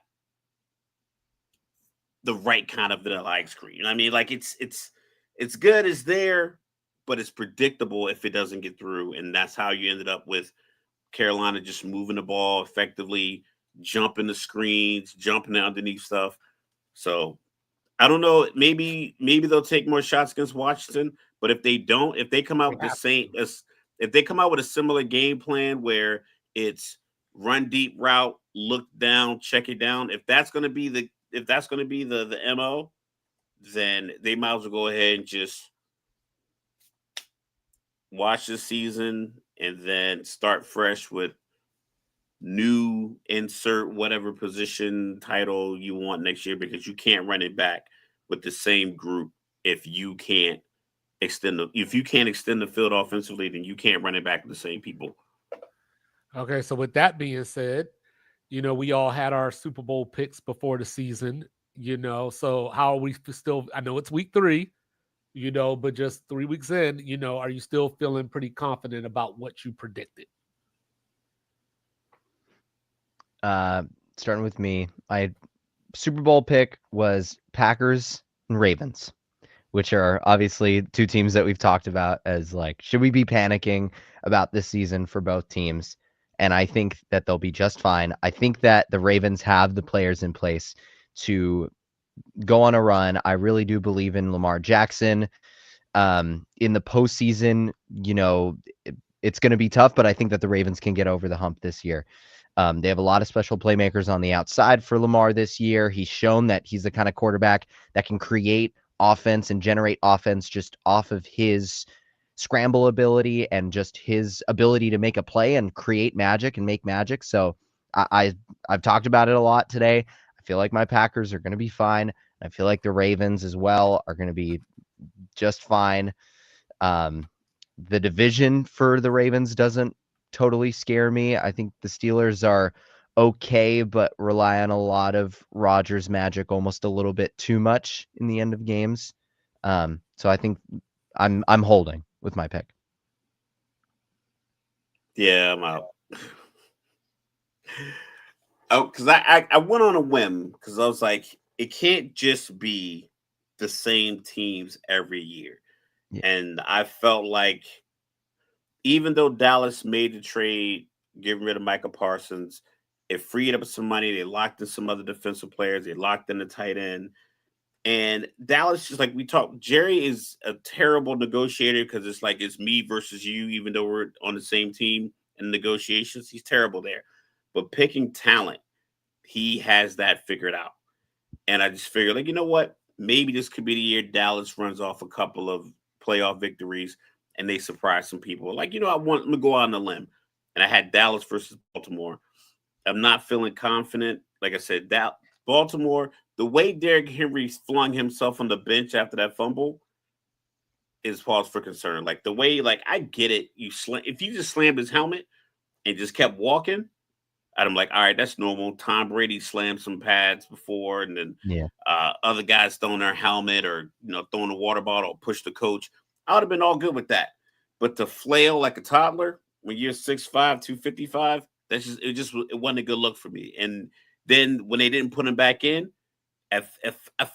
the right kind of vanilla ice cream. You know what I mean? Like it's good, it's there, but it's predictable if it doesn't get through. And that's how you ended up with Carolina just moving the ball effectively, jumping the screens, jumping underneath stuff. So I don't know. Maybe they'll take more shots against Washington, but if they don't, if they come out with the same if they come out with a similar game plan where it's run deep route, look down, check it down, if that's going to be the MO, then they might as well go ahead and just watch the season and then start fresh with new insert whatever position title you want next year, because you can't run it back with the same group if you can't extend the field offensively, then you can't run it back with the same people. Okay, so with that being said, we all had our Super Bowl picks before the season, so how are we still? I know it's week 3, but just 3 weeks in, are you still feeling pretty confident about what you predicted? Starting with me, my Super Bowl pick was Packers and Ravens, which are obviously two teams that we've talked about as like, should we be panicking about this season for both teams? And I think that they'll be just fine. I think that the Ravens have the players in place to go on a run. I really do believe in Lamar Jackson. In the postseason, it's going to be tough, but I think that the Ravens can get over the hump this year. They have a lot of special playmakers on the outside for Lamar this year. He's shown that he's the kind of quarterback that can create offense and generate offense just off of his scramble ability and just his ability to make a play and create magic and make magic. So I've talked about it a lot today. I feel like my Packers are going to be fine. I feel like the Ravens as well are going to be just fine. The division for the Ravens doesn't totally scare me. I think the Steelers are okay, but rely on a lot of Rodgers magic almost a little bit too much in the end of games. So I think I'm holding with my pick. Yeah, I'm out. Because I went on a whim because I was like, it can't just be the same teams every year. Yeah. And I felt like even though Dallas made the trade, getting rid of Micah Parsons, it freed up some money. They locked in some other defensive players. They locked in the tight end. And Dallas, just like we talked, Jerry is a terrible negotiator because it's like it's me versus you, even though we're on the same team in negotiations. He's terrible there. But picking talent, he has that figured out. And I just figured, like, you know what? Maybe this could be the year Dallas runs off a couple of playoff victories and they surprise some people. Like, I want them to go out on a limb. And I had Dallas versus Baltimore. I'm not feeling confident. Like I said, Baltimore, the way Derrick Henry flung himself on the bench after that fumble is cause for concern. Like the way, like I get it. If you just slammed his helmet and just kept walking, I'm like, all right, that's normal. Tom Brady slammed some pads before, and then other guys throwing their helmet or throwing a water bottle or push the coach. I would have been all good with that. But to flail like a toddler when you're 6'5", 255, it wasn't a good look for me. And then when they didn't put him back in, I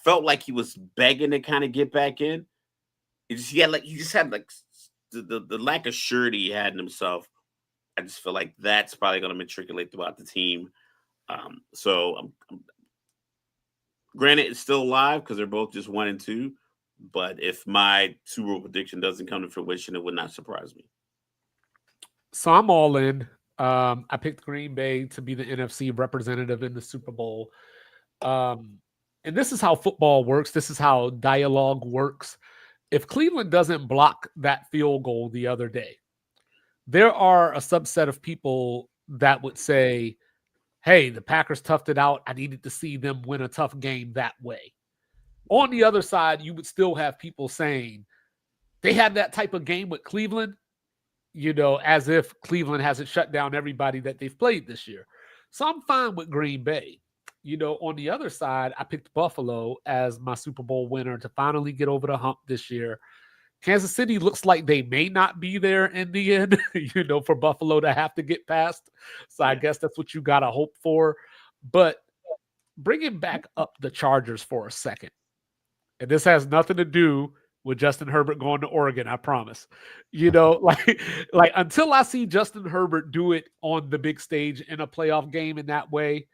felt like he was begging to kind of get back in. He just had the lack of surety he had in himself. I just feel like that's probably going to matriculate throughout the team. So granted, it's still live because they're both just 1 and 2. But if my Super Bowl prediction doesn't come to fruition, it would not surprise me. So I'm all in. I picked Green Bay to be the NFC representative in the Super Bowl. And this is how football works. This is how dialogue works. If Cleveland doesn't block that field goal the other day, there are a subset of people that would say, hey, the Packers toughed it out. I needed to see them win a tough game that way. On the other side, you would still have people saying they had that type of game with Cleveland, as if Cleveland hasn't shut down everybody that they've played this year. So I'm fine with Green Bay. On the other side, I picked Buffalo as my Super Bowl winner to finally get over the hump this year. Kansas City looks like they may not be there in the end, for Buffalo to have to get past. So I guess that's what you got to hope for. But bringing back up the Chargers for a second, and this has nothing to do with Justin Herbert going to Oregon, I promise. Like until I see Justin Herbert do it on the big stage in a playoff game in that way,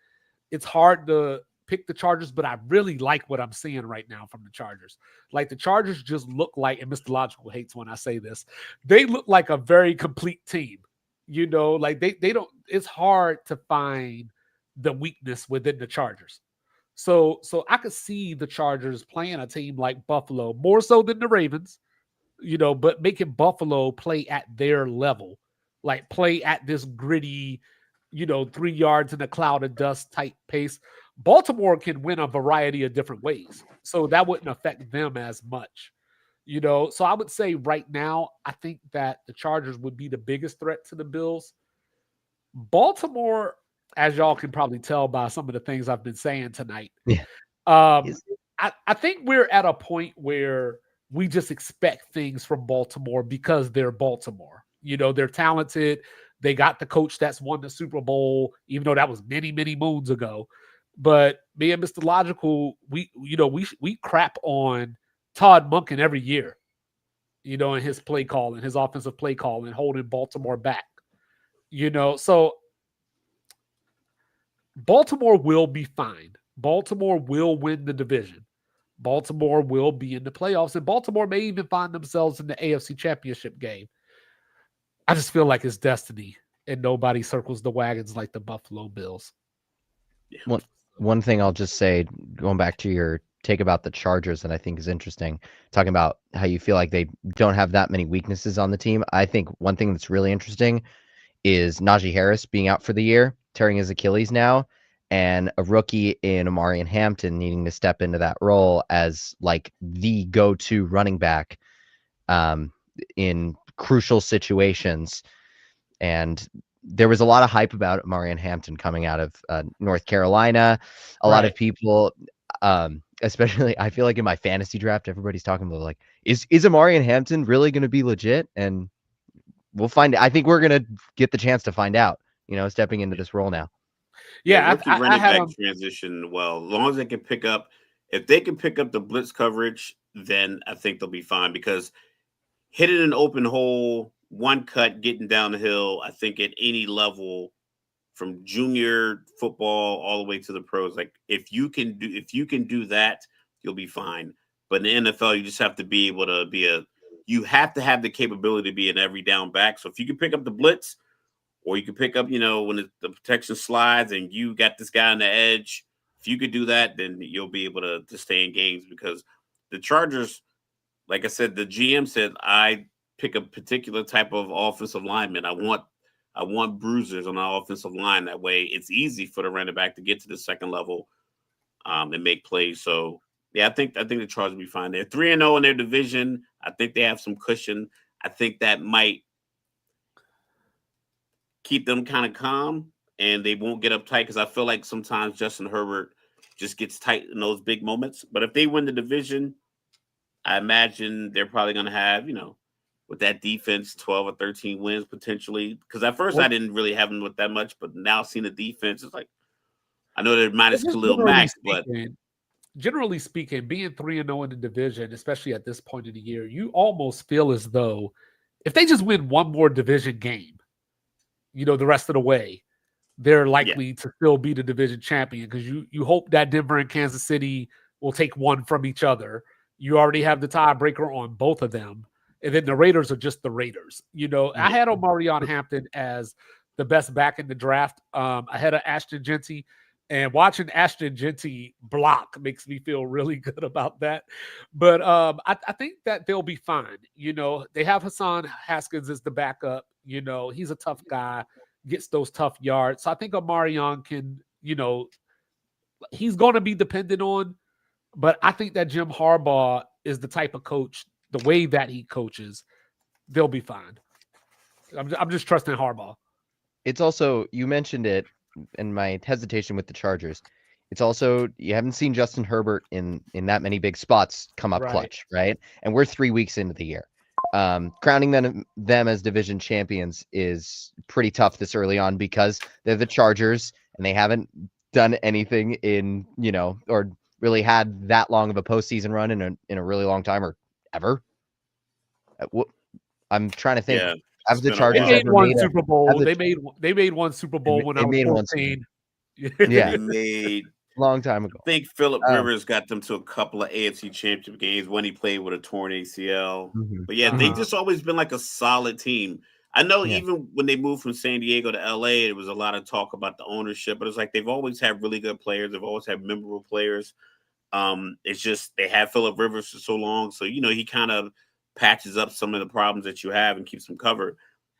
it's hard to pick the Chargers, but I really like what I'm seeing right now from the Chargers. Like the Chargers just look like, and Mr. Logical hates when I say this, they look like a very complete team. Like they don't, it's hard to find the weakness within the Chargers. So I could see the Chargers playing a team like Buffalo more so than the Ravens, but making Buffalo play at their level, like play at this gritty, 3 yards in a cloud of dust type pace. Baltimore can win a variety of different ways, so that wouldn't affect them as much, So I would say right now, I think that the Chargers would be the biggest threat to the Bills. Baltimore, as y'all can probably tell by some of the things I've been saying tonight, I think we're at a point where we just expect things from Baltimore because they're Baltimore. They're talented. They got the coach that's won the Super Bowl, even though that was many, many moons ago. But me and Mr. Logical, we crap on Todd Monken every year, in his play call and his offensive play call and holding Baltimore back. So Baltimore will be fine. Baltimore will win the division. Baltimore will be in the playoffs, and Baltimore may even find themselves in the AFC Championship game. I just feel like it's destiny, and nobody circles the wagons like the Buffalo Bills. Yeah. One thing I'll just say, going back to your take about the Chargers that I think is interesting, talking about how you feel like they don't have that many weaknesses on the team. I think one thing that's really interesting is Najee Harris being out for the year, tearing his Achilles now, and a rookie in Amarian Hampton needing to step into that role as like the go-to running back in crucial situations. And there was a lot of hype about Amarian Hampton coming out of North Carolina. A lot of people, especially I feel like in my fantasy draft, everybody's talking about like, is Amarian Hampton really going to be legit? And we'll find. I think we're going to get the chance to find out, stepping into this role now. Yeah, running back transition well. As long as they can pick up, if they can pick up the blitz coverage, then I think they'll be fine because hitting an open hole, one cut, getting down the hill, I think at any level from junior football all the way to the pros, like if you can do that, you'll be fine. But in the NFL, you just have to be able to you have to have the capability to be an every down back. So if you can pick up the blitz, or you can pick up, when the protection slides and you got this guy on the edge, if you could do that, then you'll be able to stay in games because the Chargers, like I said, the GM said, I pick a particular type of offensive lineman. I want bruisers on our offensive line. That way it's easy for the running back to get to the second level and make plays. So yeah, I think the Chargers will be fine. They're 3-0 in their division. I think they have some cushion. I think that might keep them kind of calm and they won't get uptight because I feel like sometimes Justin Herbert just gets tight in those big moments. But if they win the division, I imagine they're probably going to have, with that defense, 12 or 13 wins potentially. Because at first I didn't really have them with that much, but now seeing the defense, it's like, I know they're minus Khalil Mack, but generally speaking, being 3-0 in the division, especially at this point of the year, you almost feel as though if they just win one more division game, the rest of the way, they're likely to still be the division champion because you hope that Denver and Kansas City will take one from each other. You already have the tiebreaker on both of them. And then the Raiders are just the Raiders. I had Amarian Hampton as the best back in the draft ahead of Ashton Genty. And watching Ashton Genty block makes me feel really good about that. But I think that they'll be fine. They have Hassan Haskins as the backup. He's a tough guy, gets those tough yards. So I think Amarian can, he's going to be dependent on. But I think that Jim Harbaugh is the type of coach, the way that he coaches, they'll be fine. I'm just trusting Harbaugh. It's also, you mentioned it, and my hesitation with the Chargers. It's also, you haven't seen Justin Herbert in that many big spots come up clutch, right? And we're 3 weeks into the year. Crowning them as division champions is pretty tough this early on because they're the Chargers and they haven't done anything in, or really had that long of a postseason run in a really long time or ever. I'm trying to think. Yeah. Have the Chargers they made one Super Bowl? They made one Super Bowl when I was 14. Yeah, they made long time ago. I think Phillip Rivers got them to a couple of AFC Championship games when he played with a torn ACL. But yeah, they just always been like a solid team. I know even when they moved from San Diego to LA, there was a lot of talk about the ownership, but it's like they've always had really good players. They've always had memorable players. It's just they had Phillip Rivers for so long, so he kind of patches up some of the problems that you have and keeps them covered.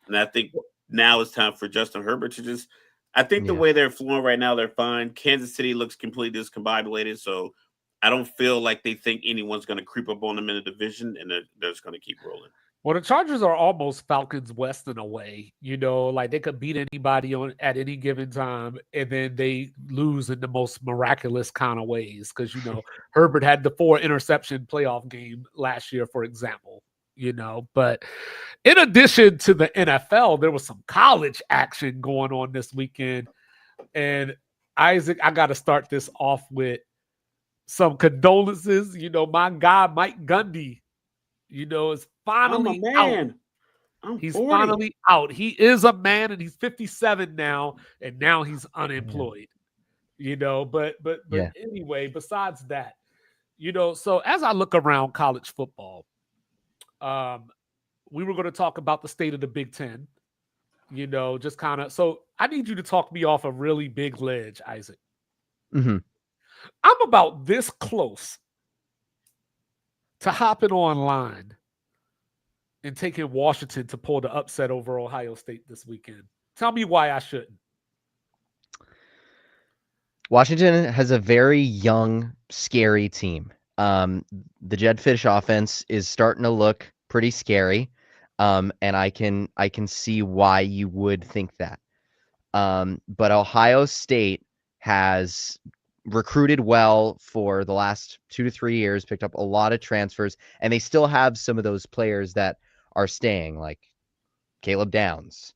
And I think now it's time for Justin Herbert to just. I think the way they're flowing right now, they're fine. Kansas City looks completely discombobulated, so I don't feel like they think anyone's going to creep up on them in the division, and they're just going to keep rolling. Well, the Chargers are almost Falcons West in a way, like they could beat anybody at any given time, and then they lose in the most miraculous kind of ways because Herbert had the 4 interception playoff game last year, for example. But in addition to the NFL, there was some college action going on this weekend. And Isaac, I got to start this off with some condolences. My guy, Mike Gundy, is finally out. He's 40. Finally out. He is a man and he's 57 now. And now he's unemployed, but anyway, besides that, so as I look around college football, we were going to talk about the state of the Big Ten, just kind of. So I need you to talk me off a really big ledge, Isaac. I'm about this close to hopping online and taking Washington to pull the upset over Ohio State this weekend. Tell me why I shouldn't. Washington has a very young, scary team. The Jed Fish offense is starting to look pretty scary. And I can see why you would think that. But Ohio State has recruited well for the last 2 to 3 years, picked up a lot of transfers, and they still have some of those players that are staying, like Caleb Downs.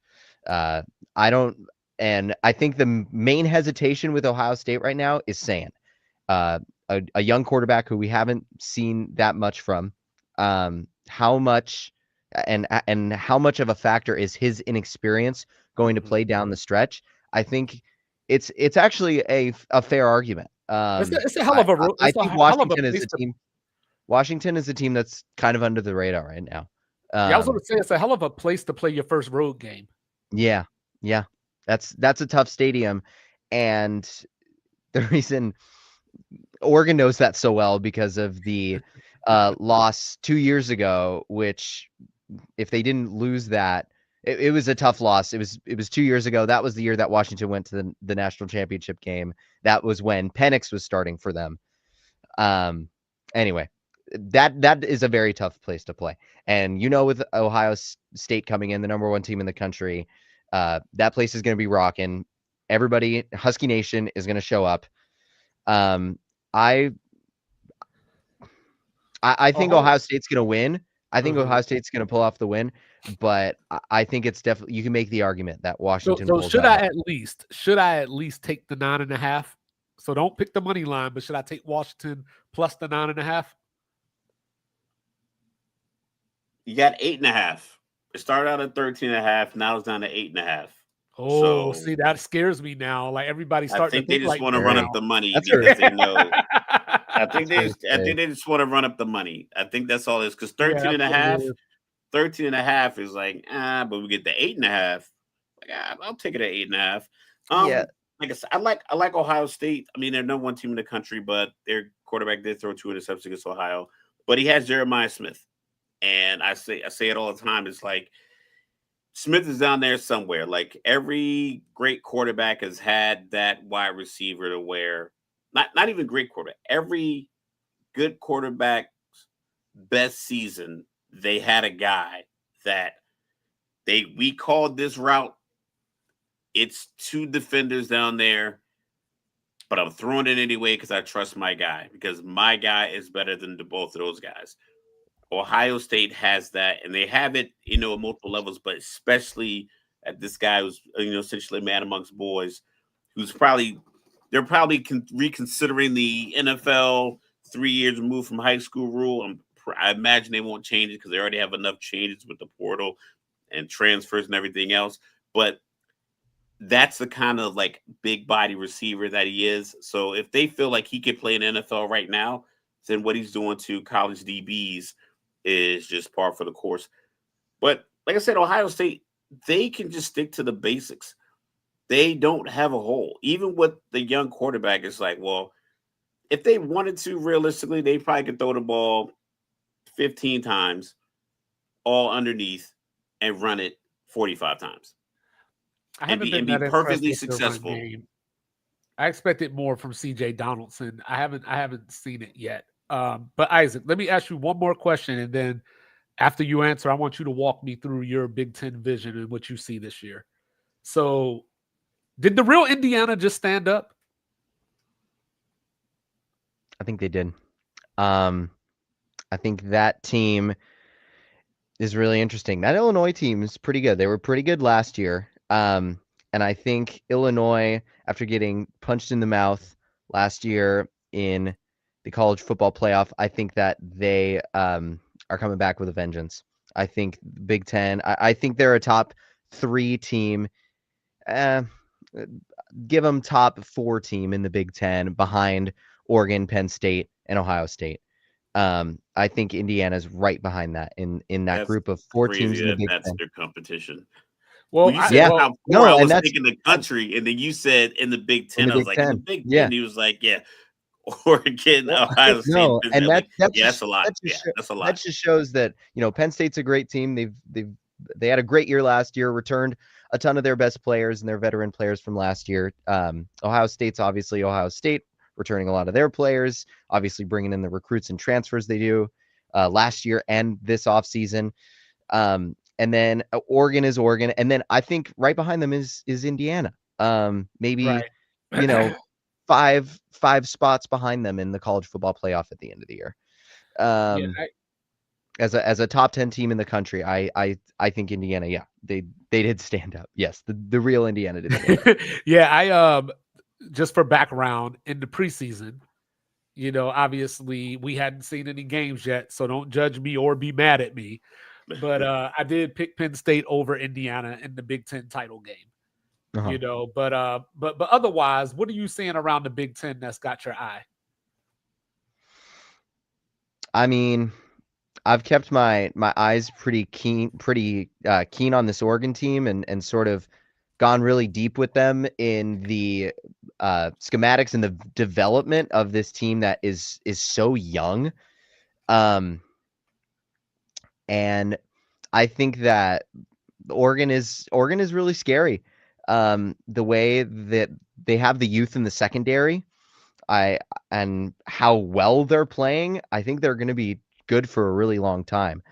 And I think the main hesitation with Ohio State right now is Sand. A young quarterback who we haven't seen that much from. How much and how much of a factor is his inexperience going to play down the stretch? I think it's actually a fair argument. It's a hell of a. I think Washington is a team. Washington is a team that's kind of under the radar right now. I was going to say it's a hell of a place to play your first road game. Yeah, that's a tough stadium, and the reason Oregon knows that so well because of the loss 2 years ago, which if they didn't lose that, it was a tough loss. It was 2 years ago. That was the year that Washington went to the national championship game. That was when Penix was starting for them. Anyway, that is a very tough place to play. And with Ohio State coming in, the number 1 team in the country, that place is going to be rocking. Everybody, Husky Nation is going to show up. I think Ohio State's going to win. I think Ohio State's going to pull off the win, but I think it's definitely, you can make the argument that Washington. So should I at least take the 9.5? So don't pick the money line, but should I take Washington plus the 9.5? You got 8.5. It started out at 13.5. Now it's down to 8.5. Oh, see, that scares me now. Like everybody's starting. I think they just want to run up the money because they know. I think they just want to run up the money. I think that's all it is. Because 13.5 is like, but we get the 8.5. Like, I'll take it at 8.5. Like I said, I like Ohio State. I mean, they're number 1 team in the country, but their quarterback did throw 2 interceptions against Ohio. But he has Jeremiah Smith. And I say it all the time. It's like Smith is down there somewhere. Like every great quarterback has had that wide receiver to where not even great quarterback. Every good quarterback's best season, they had a guy that we called this route. It's 2 defenders down there, but I'm throwing it anyway because I trust my guy, because my guy is better than both of those guys. Ohio State has that, and they have it, at multiple levels, but especially at this guy who's, essentially a man amongst boys, who's they're probably reconsidering the NFL 3 years removed from high school rule. I imagine they won't change it because they already have enough changes with the portal and transfers and everything else. But that's the kind of like big body receiver that he is. So if they feel like he could play in the NFL right now, then what he's doing to college DBs is just par for the course. But like I said, Ohio State, they can just stick to the basics. They don't have a hole. Even with the young quarterback, it's like, well, if they wanted to, realistically, they probably could throw the ball 15 times, all underneath, and run it 45 times. And be perfectly successful. I expected more from CJ Donaldson. I haven't seen it yet. But Isaac, let me ask you one more question, and then after you answer, I want you to walk me through your Big Ten vision and what you see this year. So, did the real Indiana just stand up? I think they did. I think that team is really interesting. That Illinois team is pretty good. They were pretty good last year. And I think Illinois, after getting punched in the mouth last year in the college football playoff, I think that they are coming back with a vengeance. I think Big Ten, I think they're a top 3 team. Give them top 4 team in the Big Ten behind Oregon, Penn State, and Ohio State. I think Indiana's right behind that in that group of 4 teams in the Big Ten. That's their competition. Well, you said I was thinking the country, and then you said in the Big Ten. I was like, in the Big Ten, he was like, yeah, Oregon, Ohio State. No, and that's a lot. That's a lot. That just shows that Penn State's a great team. They had a great year last year, returned a ton of their best players and their veteran players from last year. Ohio State's obviously Ohio State, returning a lot of their players, obviously bringing in the recruits and transfers they do last year and this offseason. And then Oregon is Oregon. And then I think right behind them is Indiana. Maybe, right. 5 spots behind them in the college football playoff at the end of the year. As a top 10 team in the country, I think Indiana, they did stand up. Yes, the real Indiana did stand up. I just for background, in the preseason, obviously we hadn't seen any games yet, so don't judge me or be mad at me. But I did pick Penn State over Indiana in the Big Ten title game. But otherwise, what are you seeing around the Big Ten that's got your eye? I mean, I've kept my eyes pretty keen on this Oregon team and sort of gone really deep with them in the schematics and the development of this team that is so young. And I think that Oregon is really scary. The way that they have the youth in the secondary, and how well they're playing, I think they're going to be good for a really long time.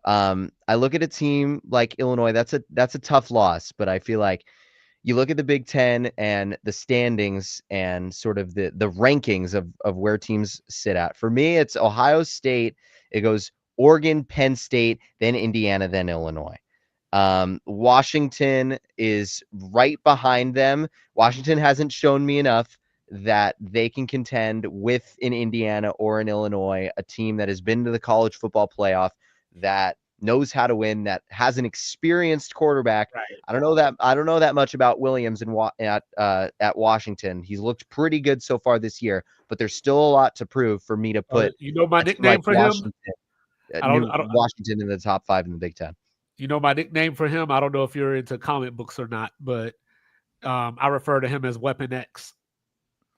I look at a team like Illinois. That's a tough loss, but I feel like you look at the Big Ten and the standings and sort of the rankings of where teams sit at. For me, it's Ohio State. It goes Oregon, Penn State, then Indiana, then Illinois. Washington is right behind them. Washington hasn't shown me enough that they can contend with an Indiana or an Illinois, a team that has been to the college football playoff, that knows how to win, that has an experienced quarterback. Right. I don't know that much about Williams at Washington. He's looked pretty good so far this year, but there's still a lot to prove for me to put. My nickname for him? Washington in the top 5 in the Big Ten. My nickname for him? I don't know if you're into comic books or not, but I refer to him as Weapon X.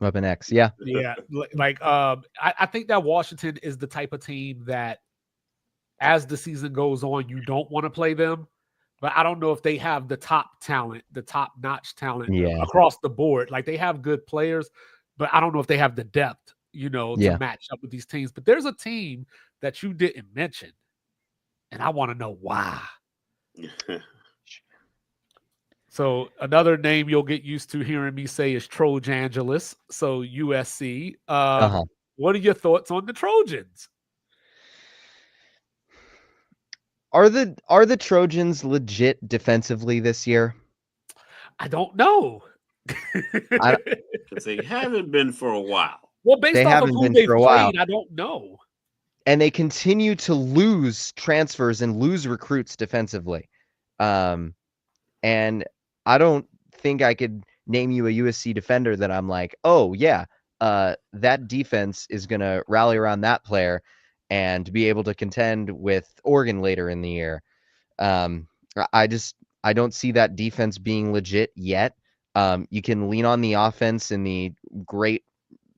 Weapon X, yeah. Yeah. I think that Washington is the type of team that, as the season goes on, you don't want to play them, but I don't know if they have the top talent, the top-notch talent across the board. Like, they have good players, but I don't know if they have the depth to match up with these teams. But there's a team that you didn't mention, and I want to know why. So another name you'll get used to hearing me say is Trojangelus. So USC. What are your thoughts on the Trojans? Are the Trojans legit defensively this year? I don't know. Because they haven't been for a while. Well, based off of who they've played, I don't know. And they continue to lose transfers and lose recruits defensively. And I don't think I could name you a USC defender that I'm like, oh, yeah, that defense is going to rally around that player and be able to contend with Oregon later in the year. I don't see that defense being legit yet. You can lean on the offense and the great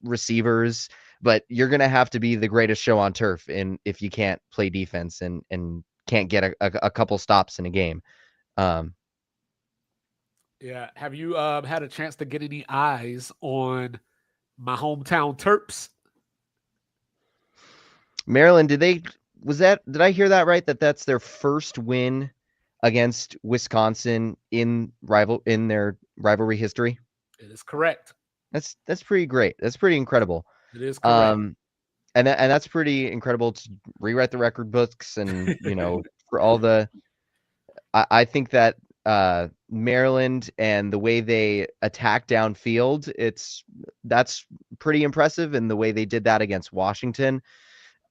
receivers, but you're going to have to be the greatest show on turf if you can't play defense and can't get a couple stops in a game. Yeah. Have you had a chance to get any eyes on my hometown Terps? Maryland, did I hear that right? That's their first win against Wisconsin in their rivalry history? It is correct. That's pretty great. That's pretty incredible. It is correct. And that's pretty incredible to rewrite the record books and, for all the I think that Maryland and the way they attack downfield, that's pretty impressive, and the way they did that against Washington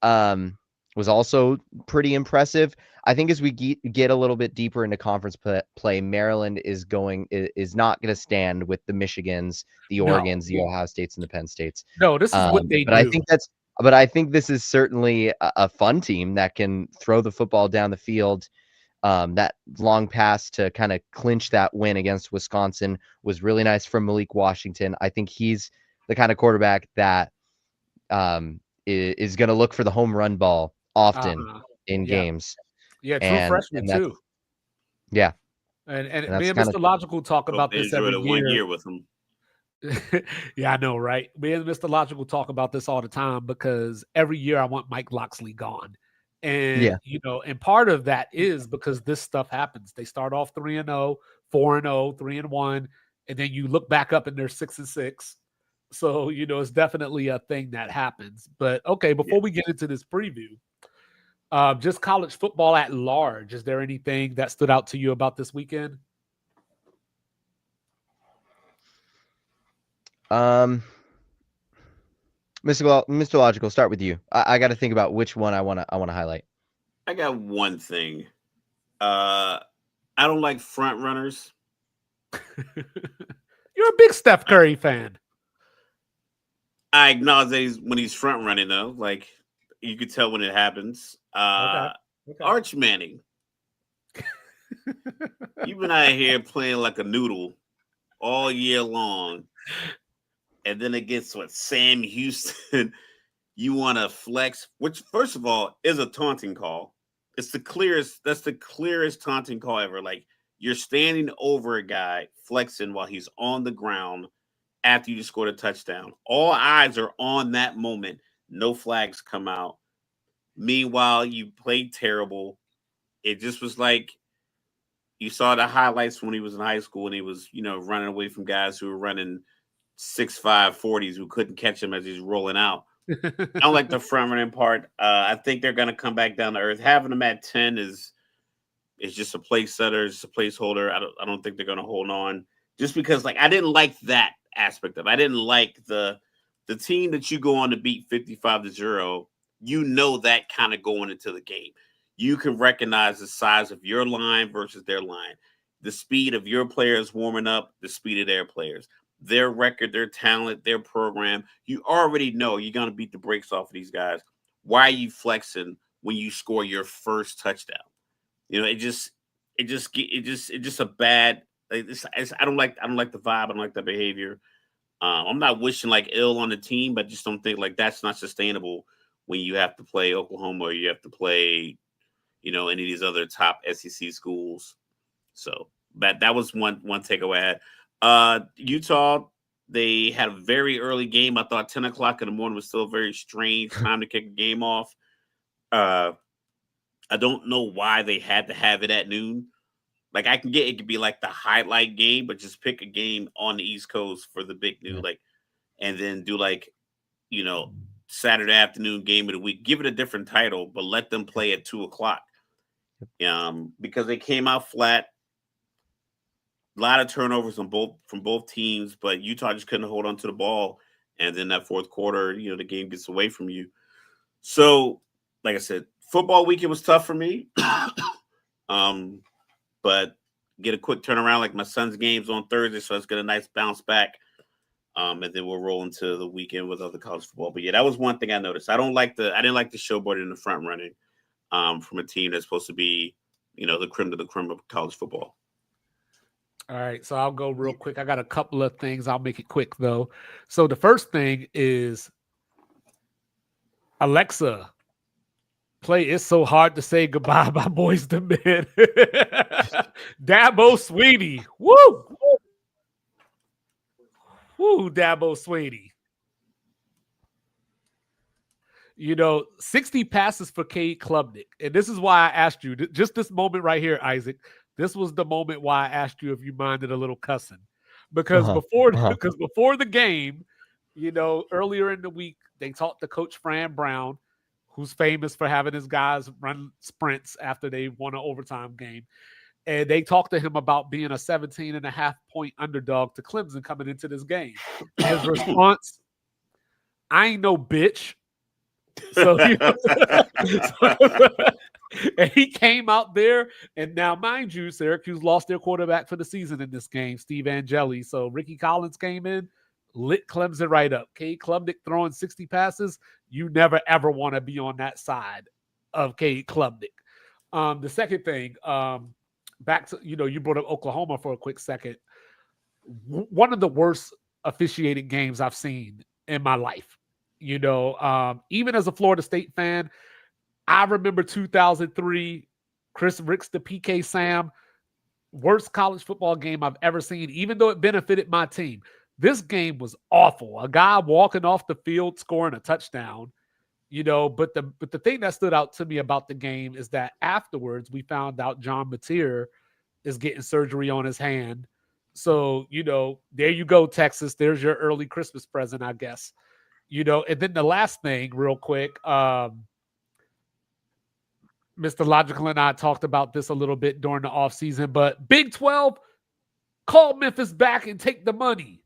was also pretty impressive. I think as we get a little bit deeper into conference play, Maryland is not going to stand with the Michigans, the Oregons, the Ohio States, and the Penn States. No, this is what they do. I think this is certainly a fun team that can throw the football down the field. That long pass to kind of clinch that win against Wisconsin was really nice from Malik Washington. I think he's the kind of quarterback that is going to look for the home run ball often in games. Yeah, true freshman too. Yeah. And me and Mr. Logical talk about this every year. 1 year with him. Yeah, I know, right? Me and Mr. Logical talk about this all the time because every year I want Mike Locksley gone. And, and part of that is because this stuff happens. They start off 3-0, 4-0, 3-1, and then you look back up and they're 6-6. So, it's definitely a thing that happens. But, okay, before we get into this preview, just college football at large, is there anything that stood out to you about this weekend? Mr. Logical, start with you. I got to think about which one I want to highlight. I got one thing. I don't like front runners. You're a big Steph Curry fan. I acknowledge that when he's front running, though. Like, you could tell when it happens. Okay. Arch Manning. You've been out here playing like a noodle all year long. And then it gets Sam Houston. You want to flex, which first of all is a taunting call. It's the clearest. That's the clearest taunting call ever. Like, you're standing over a guy flexing while he's on the ground after you just scored a touchdown. All eyes are on that moment. No flags come out. Meanwhile, you played terrible. It just was like you saw the highlights when he was in high school and he was, running away from guys who were running 6'5" 40s who couldn't catch him as he's rolling out. I don't like the front running part. I think they're going to come back down to earth. Having them at 10 is just a place setter, just a placeholder. I don't think they're going to hold on just because I didn't like that aspect of it. I didn't like the team that you go on to beat 55-0. That kind of going into the game. You can recognize the size of your line versus their line, the speed of your players warming up, the speed of their players, their record, their talent, their program. You already know you're going to beat the brakes off of these guys. Why are you flexing when you score your first touchdown? It's just a bad. I don't like the vibe. I don't like the behavior. I'm not wishing ill on the team, but just don't think that's not sustainable when you have to play Oklahoma or you have to play, any of these other top SEC schools. So that was one takeaway I had. Utah, They had a very early game. I thought 10 o'clock in the morning was still a very strange time to kick a game off. I don't know why they had to have it at noon. Like, I can get it could be like the highlight game, but just pick a game on the East Coast for the big noon, like, and then do like, you know, Saturday afternoon game of the week. Give it a different title, but let them play at 2 o'clock. Because they came out flat. A lot of turnovers from both teams, but Utah just couldn't hold on to the ball. And then that fourth quarter, you know, the game gets away from you. So, like I said, football weekend was tough for me. But get a quick turnaround. Like my son's game's on Thursday, so let's get a nice bounce back. And then we'll roll into the weekend with other college football. But yeah, that was one thing I noticed. I didn't like the showboating in the front running from a team that's supposed to be, you know, the creme de la creme of college football. All right, so I'll go real quick. I got a couple of things. I'll make it quick though. So the first thing is Alexa, play It's So Hard to Say Goodbye by Boyz II Men. Dabo Swinney. Woo! Woo, Dabo Swinney. You know, 60 passes for Cade Klubnik. And this is why I asked you, just this moment right here, Isaac. This was the moment why I asked you if you minded a little cussing. Because before the game, you know, earlier in the week, they talked to Coach Fran Brown, who's famous for having his guys run sprints after they won an overtime game. And they talked to him about being a 17.5-point underdog to Clemson coming into this game. His response, I ain't no bitch. So, and he came out there, and now, mind you, Syracuse lost their quarterback for the season in this game, Steve Angeli. So Ricky Collins came in, lit Clemson right up. Cade Klubnik throwing 60 passes. You never, ever want to be on that side of Cade Klubnik. The second thing, back to, you know, you brought up Oklahoma for a quick second. One of the worst officiated games I've seen in my life. You know, even as a Florida State fan, I remember 2003, Chris Ricks, the PK Sam, worst college football game I've ever seen, even though it benefited my team. This game was awful. A guy walking off the field scoring a touchdown, you know, but the thing that stood out to me about the game is that afterwards we found out John Mateer is getting surgery on his hand. So, you know, there you go, Texas. There's your early Christmas present, I guess. You know, and then the last thing real quick, Mr. Logical and I talked about this a little bit during the offseason, but Big 12, call Memphis back and take the money.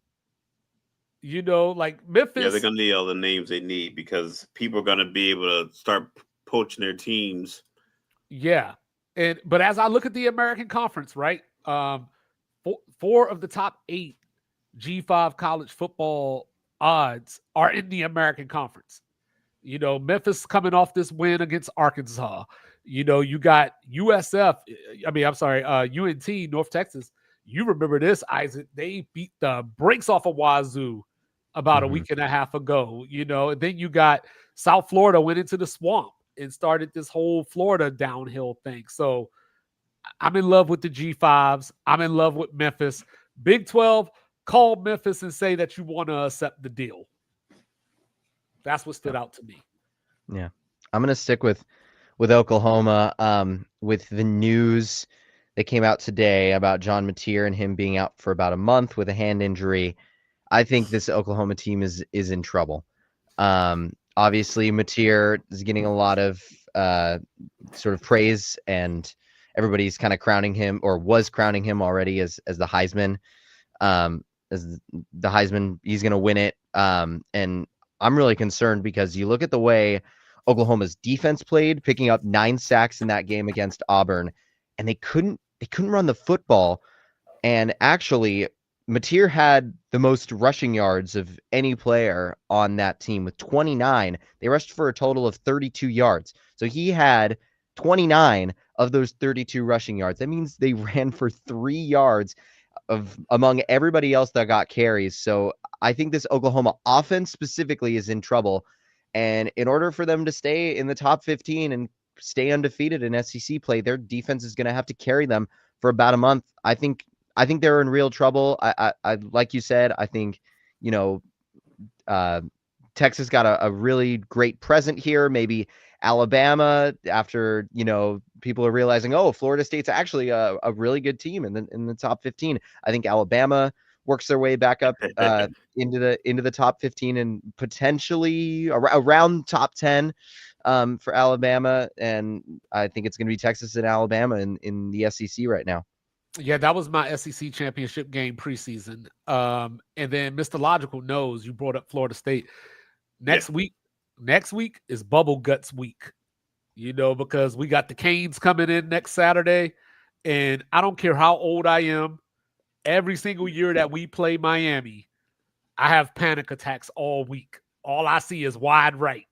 You know, like Memphis. Yeah, they're going to need all the names they need because people are going to be able to start poaching their teams. Yeah. But as I look at the American Conference, right, 4 of the top 8 G5 college football odds are in the American Conference. You know, Memphis coming off this win against Arkansas. You know, you got UNT, North Texas. You remember this, Isaac. They beat the brakes off of Wazoo about a week and a half ago. You know, and then you got South Florida went into the swamp and started this whole Florida downhill thing. So I'm in love with the G5s. I'm in love with Memphis. Big 12, call Memphis and say that you want to accept the deal. That's what stood out to me. Yeah. I'm going to stick with Oklahoma, with the news that came out today about John Mateer and him being out for about a month with a hand injury. I think this Oklahoma team is in trouble. Obviously, Mateer is getting a lot of sort of praise, and everybody's kind of crowning him, or was crowning him already as the Heisman. As the Heisman, he's going to win it. And I'm really concerned because you look at the way Oklahoma's defense played, picking up 9 sacks in that game against Auburn, and they couldn't run the football. And actually, Mateer had the most rushing yards of any player on that team with 29. They rushed for a total of 32 yards. So he had 29 of those 32 rushing yards. That means they ran for 3 yards among everybody else that got carries. So I think this Oklahoma offense specifically is in trouble. And in order for them to stay in the top 15 and stay undefeated in SEC play, their defense is going to have to carry them for about a month. I think they're in real trouble. I like you said, I think Texas got a really great present here. Maybe Alabama, after, people are realizing, oh, Florida State's actually a really good team in the top 15. I think Alabama works their way back up into the top 15 and potentially around top 10 for Alabama. And I think it's going to be Texas and Alabama in the SEC right now. Yeah, that was my SEC championship game preseason. And then Mr. Logical knows you brought up Florida State. Next week is Bubble Guts week, because we got the Canes coming in next Saturday. And I don't care how old I am, every single year that we play Miami, I have panic attacks all week. All I see is wide right.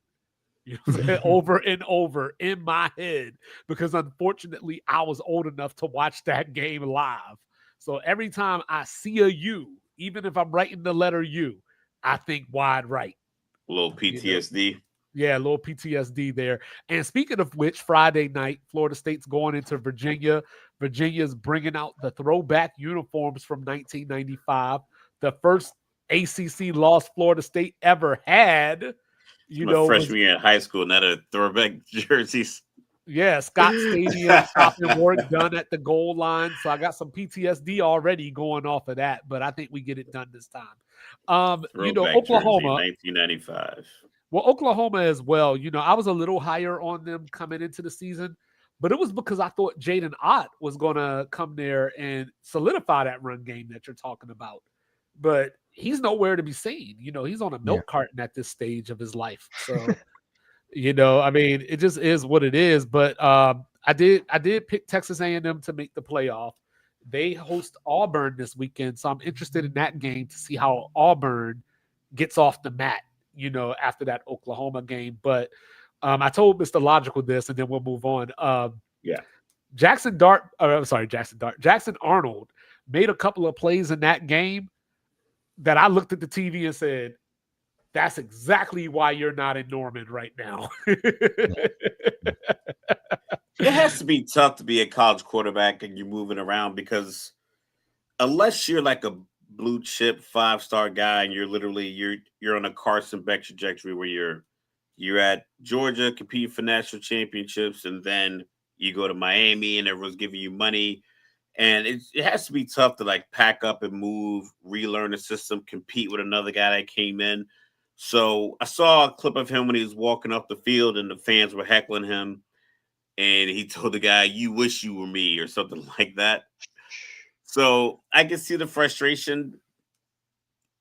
Over and over in my head, because unfortunately I was old enough to watch that game live. So every time I see a U, even if I'm writing the letter U, I think wide right. A little PTSD. Yeah, a little PTSD there. And speaking of which, Friday night, Florida State's going into Virginia. Virginia's bringing out the throwback uniforms from 1995. The first ACC loss Florida State ever had. Freshman year in high school, not a throwback jerseys. Yeah, Scott Stadium, stopping work done at the goal line. So I got some PTSD already going off of that, but I think we get it done this time. Oklahoma, 1995. Well, Oklahoma as well. I was a little higher on them coming into the season, but it was because I thought Jaden Ott was going to come there and solidify that run game that you're talking about. But he's nowhere to be seen. He's on a milk carton at this stage of his life. So, it just is what it is. But I did pick Texas A&M to make the playoff. They host Auburn this weekend, so I'm interested in that game to see how Auburn gets off the mat, after that Oklahoma game. But I told Mr. Logical this, and then we'll move on. Jackson Arnold made a couple of plays in that game that I looked at the TV and said, that's exactly why you're not in Norman right now. It has to be tough to be a college quarterback and you're moving around, because unless you're like a blue chip 5-star guy and you're on a Carson Beck trajectory where you're at Georgia competing for national championships, and then you go to Miami and everyone's giving you money. And it has to be tough to like pack up and move, relearn the system, compete with another guy that came in. So I saw a clip of him when he was walking up the field and the fans were heckling him. And he told the guy, "You wish you were me," or something like that. So I can see the frustration.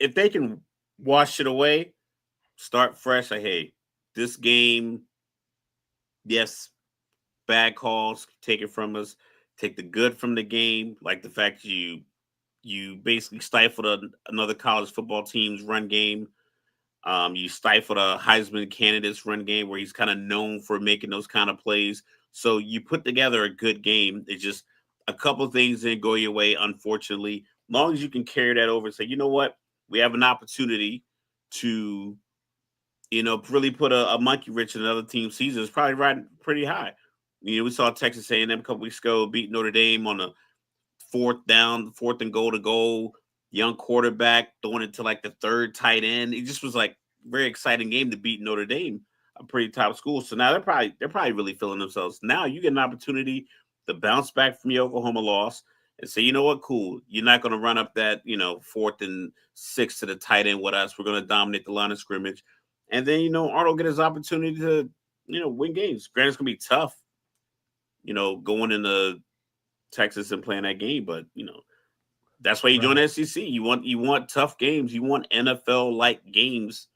If they can wash it away, start fresh. Hey, this game, yes, bad calls, take it from us. Take the good from the game, like the fact you basically stifled another college football team's run game. You stifled a Heisman candidate's run game where he's kind of known for making those kind of plays. So you put together a good game. It's just a couple of things didn't go your way, unfortunately. As long as you can carry that over and say, you know what, we have an opportunity to, really put a monkey wrench in another team's season. It's probably riding pretty high. We saw Texas A&M a couple weeks ago beat Notre Dame on a fourth and goal, young quarterback throwing it to like the third tight end. It just was like a very exciting game to beat Notre Dame, a pretty top school. So now they're probably really feeling themselves. Now you get an opportunity to bounce back from your Oklahoma loss and say, you know what, cool. You're not going to run up that, 4th and 6 to the tight end with us. We're going to dominate the line of scrimmage. And then, Arnold get his opportunity to, win games. Granted, it's going to be tough, going into Texas and playing that game. But, that's why you join the SEC. You want tough games. You want NFL-like games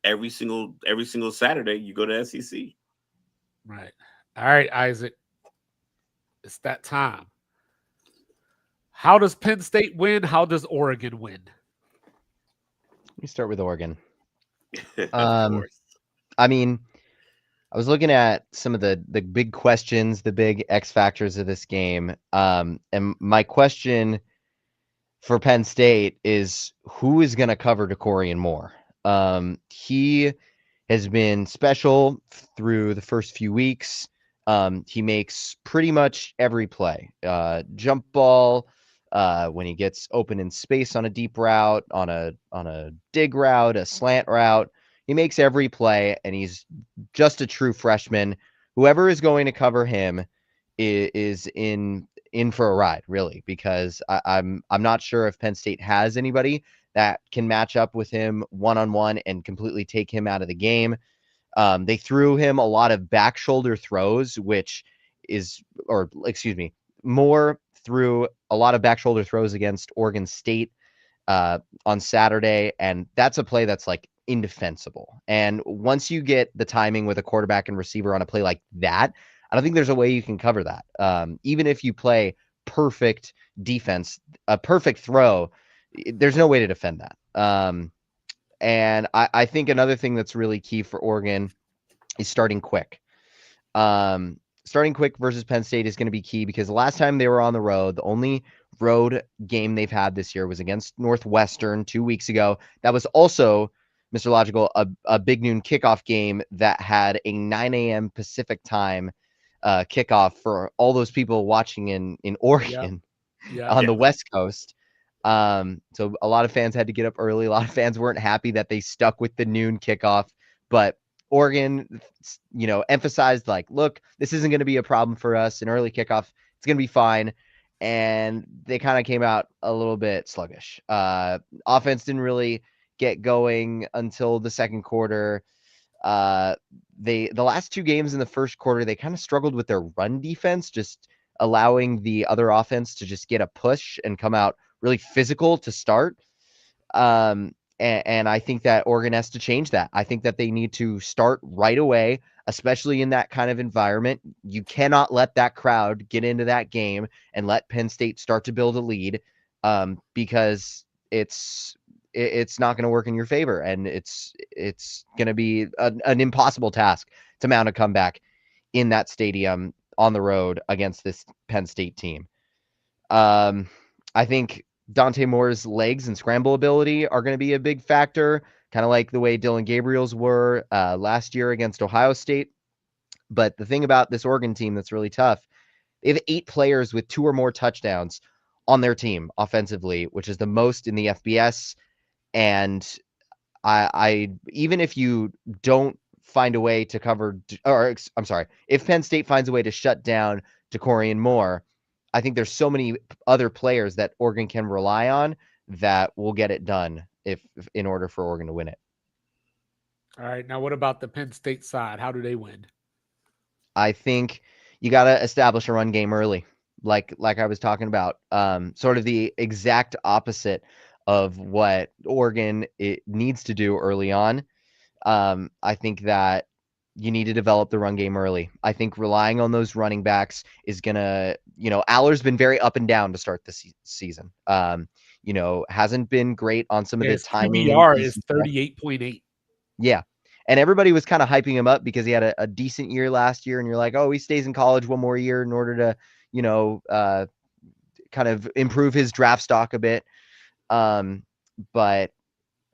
every single Saturday. You go to SEC. Right. All right, Isaac. It's that time. How does Penn State win? How does Oregon win? Let me start with Oregon. I mean, I was looking at some of the big questions, the big X factors of this game. And my question for Penn State is, who is going to cover Decorian Moore? He has been special through the first few weeks. He makes pretty much every play. Jump ball, when he gets open in space on a deep route, on a dig route, a slant route. He makes every play, and he's just a true freshman. Whoever is going to cover him is in for a ride, really, because I'm not sure if Penn State has anybody that can match up with him one-on-one and completely take him out of the game. They threw him a lot of back shoulder throws, Moore threw a lot of back shoulder throws against Oregon State on Saturday, and that's a play that's like indefensible. And once you get the timing with a quarterback and receiver on a play like that, I don't think there's a way you can cover that. Even if you play perfect defense, a perfect throw, there's no way to defend that. And I think another thing that's really key for Oregon is starting quick. Starting quick versus Penn State is going to be key, because the last time they were on the road, the only road game they've had this year was against Northwestern 2 weeks ago. That was also, Mr. Logical, a big noon kickoff game that had a 9 a.m. Pacific time kickoff for all those people watching in Oregon on the West Coast. So a lot of fans had to get up early. A lot of fans weren't happy that they stuck with the noon kickoff, but Oregon, emphasized like, look, this isn't going to be a problem for us. An early kickoff, it's going to be fine. And they kind of came out a little bit sluggish. Offense didn't really get going until the second quarter. The last two games in the first quarter, they kind of struggled with their run defense, just allowing the other offense to just get a push and come out really physical to start. And I think that Oregon has to change that. I think that they need to start right away, especially in that kind of environment. You cannot let that crowd get into that game and let Penn State start to build a lead, because it's not going to work in your favor, and it's going to be an impossible task to mount a comeback in that stadium on the road against this Penn State team. I think Dante Moore's legs and scramble ability are going to be a big factor, kind of like the way Dylan Gabriel's were last year against Ohio State. But the thing about this Oregon team that's really tough, they have 8 players with 2 or more touchdowns on their team offensively, which is the most in the FBS. And I even if you don't find a way to cover, or I'm sorry, if Penn State finds a way to shut down Decorian Moore, I think there's so many other players that Oregon can rely on that will get it done if in order for Oregon to win it. All right. Now, what about the Penn State side? How do they win? I think you got to establish a run game early, like I was talking about, sort of the exact opposite of what Oregon needs to do early on. I think that you need to develop the run game early. I think relying on those running backs is going to, Aller's been very up and down to start the season. Hasn't been great on some of the timing. QBR is 38.8. Yeah. And everybody was kind of hyping him up because he had a decent year last year. And you're like, oh, he stays in college one more year in order to, kind of improve his draft stock a bit. But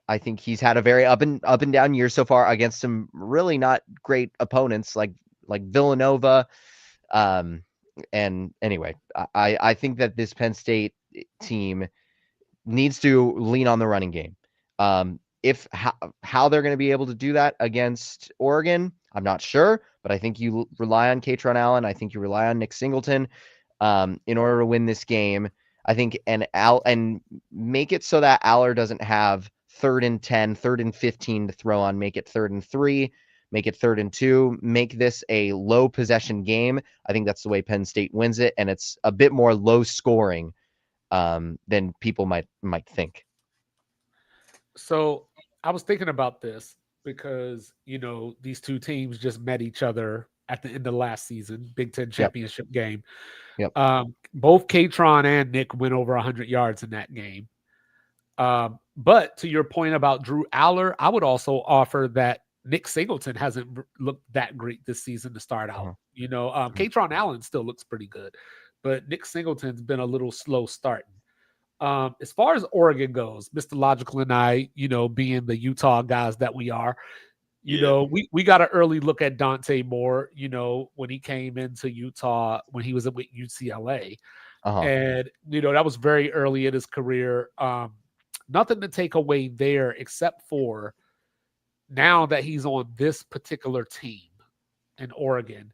I think he's had a very up and down year so far against some really not great opponents like Villanova. And anyway, I think that this Penn State team needs to lean on the running game. How they're going to be able to do that against Oregon, I'm not sure, but I think you rely on Katron Allen. I think you rely on Nick Singleton in order to win this game. I think and make it so that Aller doesn't have 3rd and 10, 3rd and 15 to throw on. Make it 3rd and 3, make it 3rd and 2. Make this a low possession game. I think that's the way Penn State wins it, and it's a bit more low scoring than people might think. So I was thinking about this because these two teams just met each other at the end of last season, Big Ten championship game. Yep. Both Katron and Nick went over 100 yards in that game. But to your point about Drew Aller, I would also offer that Nick Singleton hasn't looked that great this season to start out. Katron Allen still looks pretty good, but Nick Singleton's been a little slow starting. As far as Oregon goes, Mr. Logical and I, being the Utah guys that we are, we got an early look at Dante Moore, when he came into Utah when he was with UCLA. And, that was very early in his career. Nothing to take away there except for now that he's on this particular team in Oregon,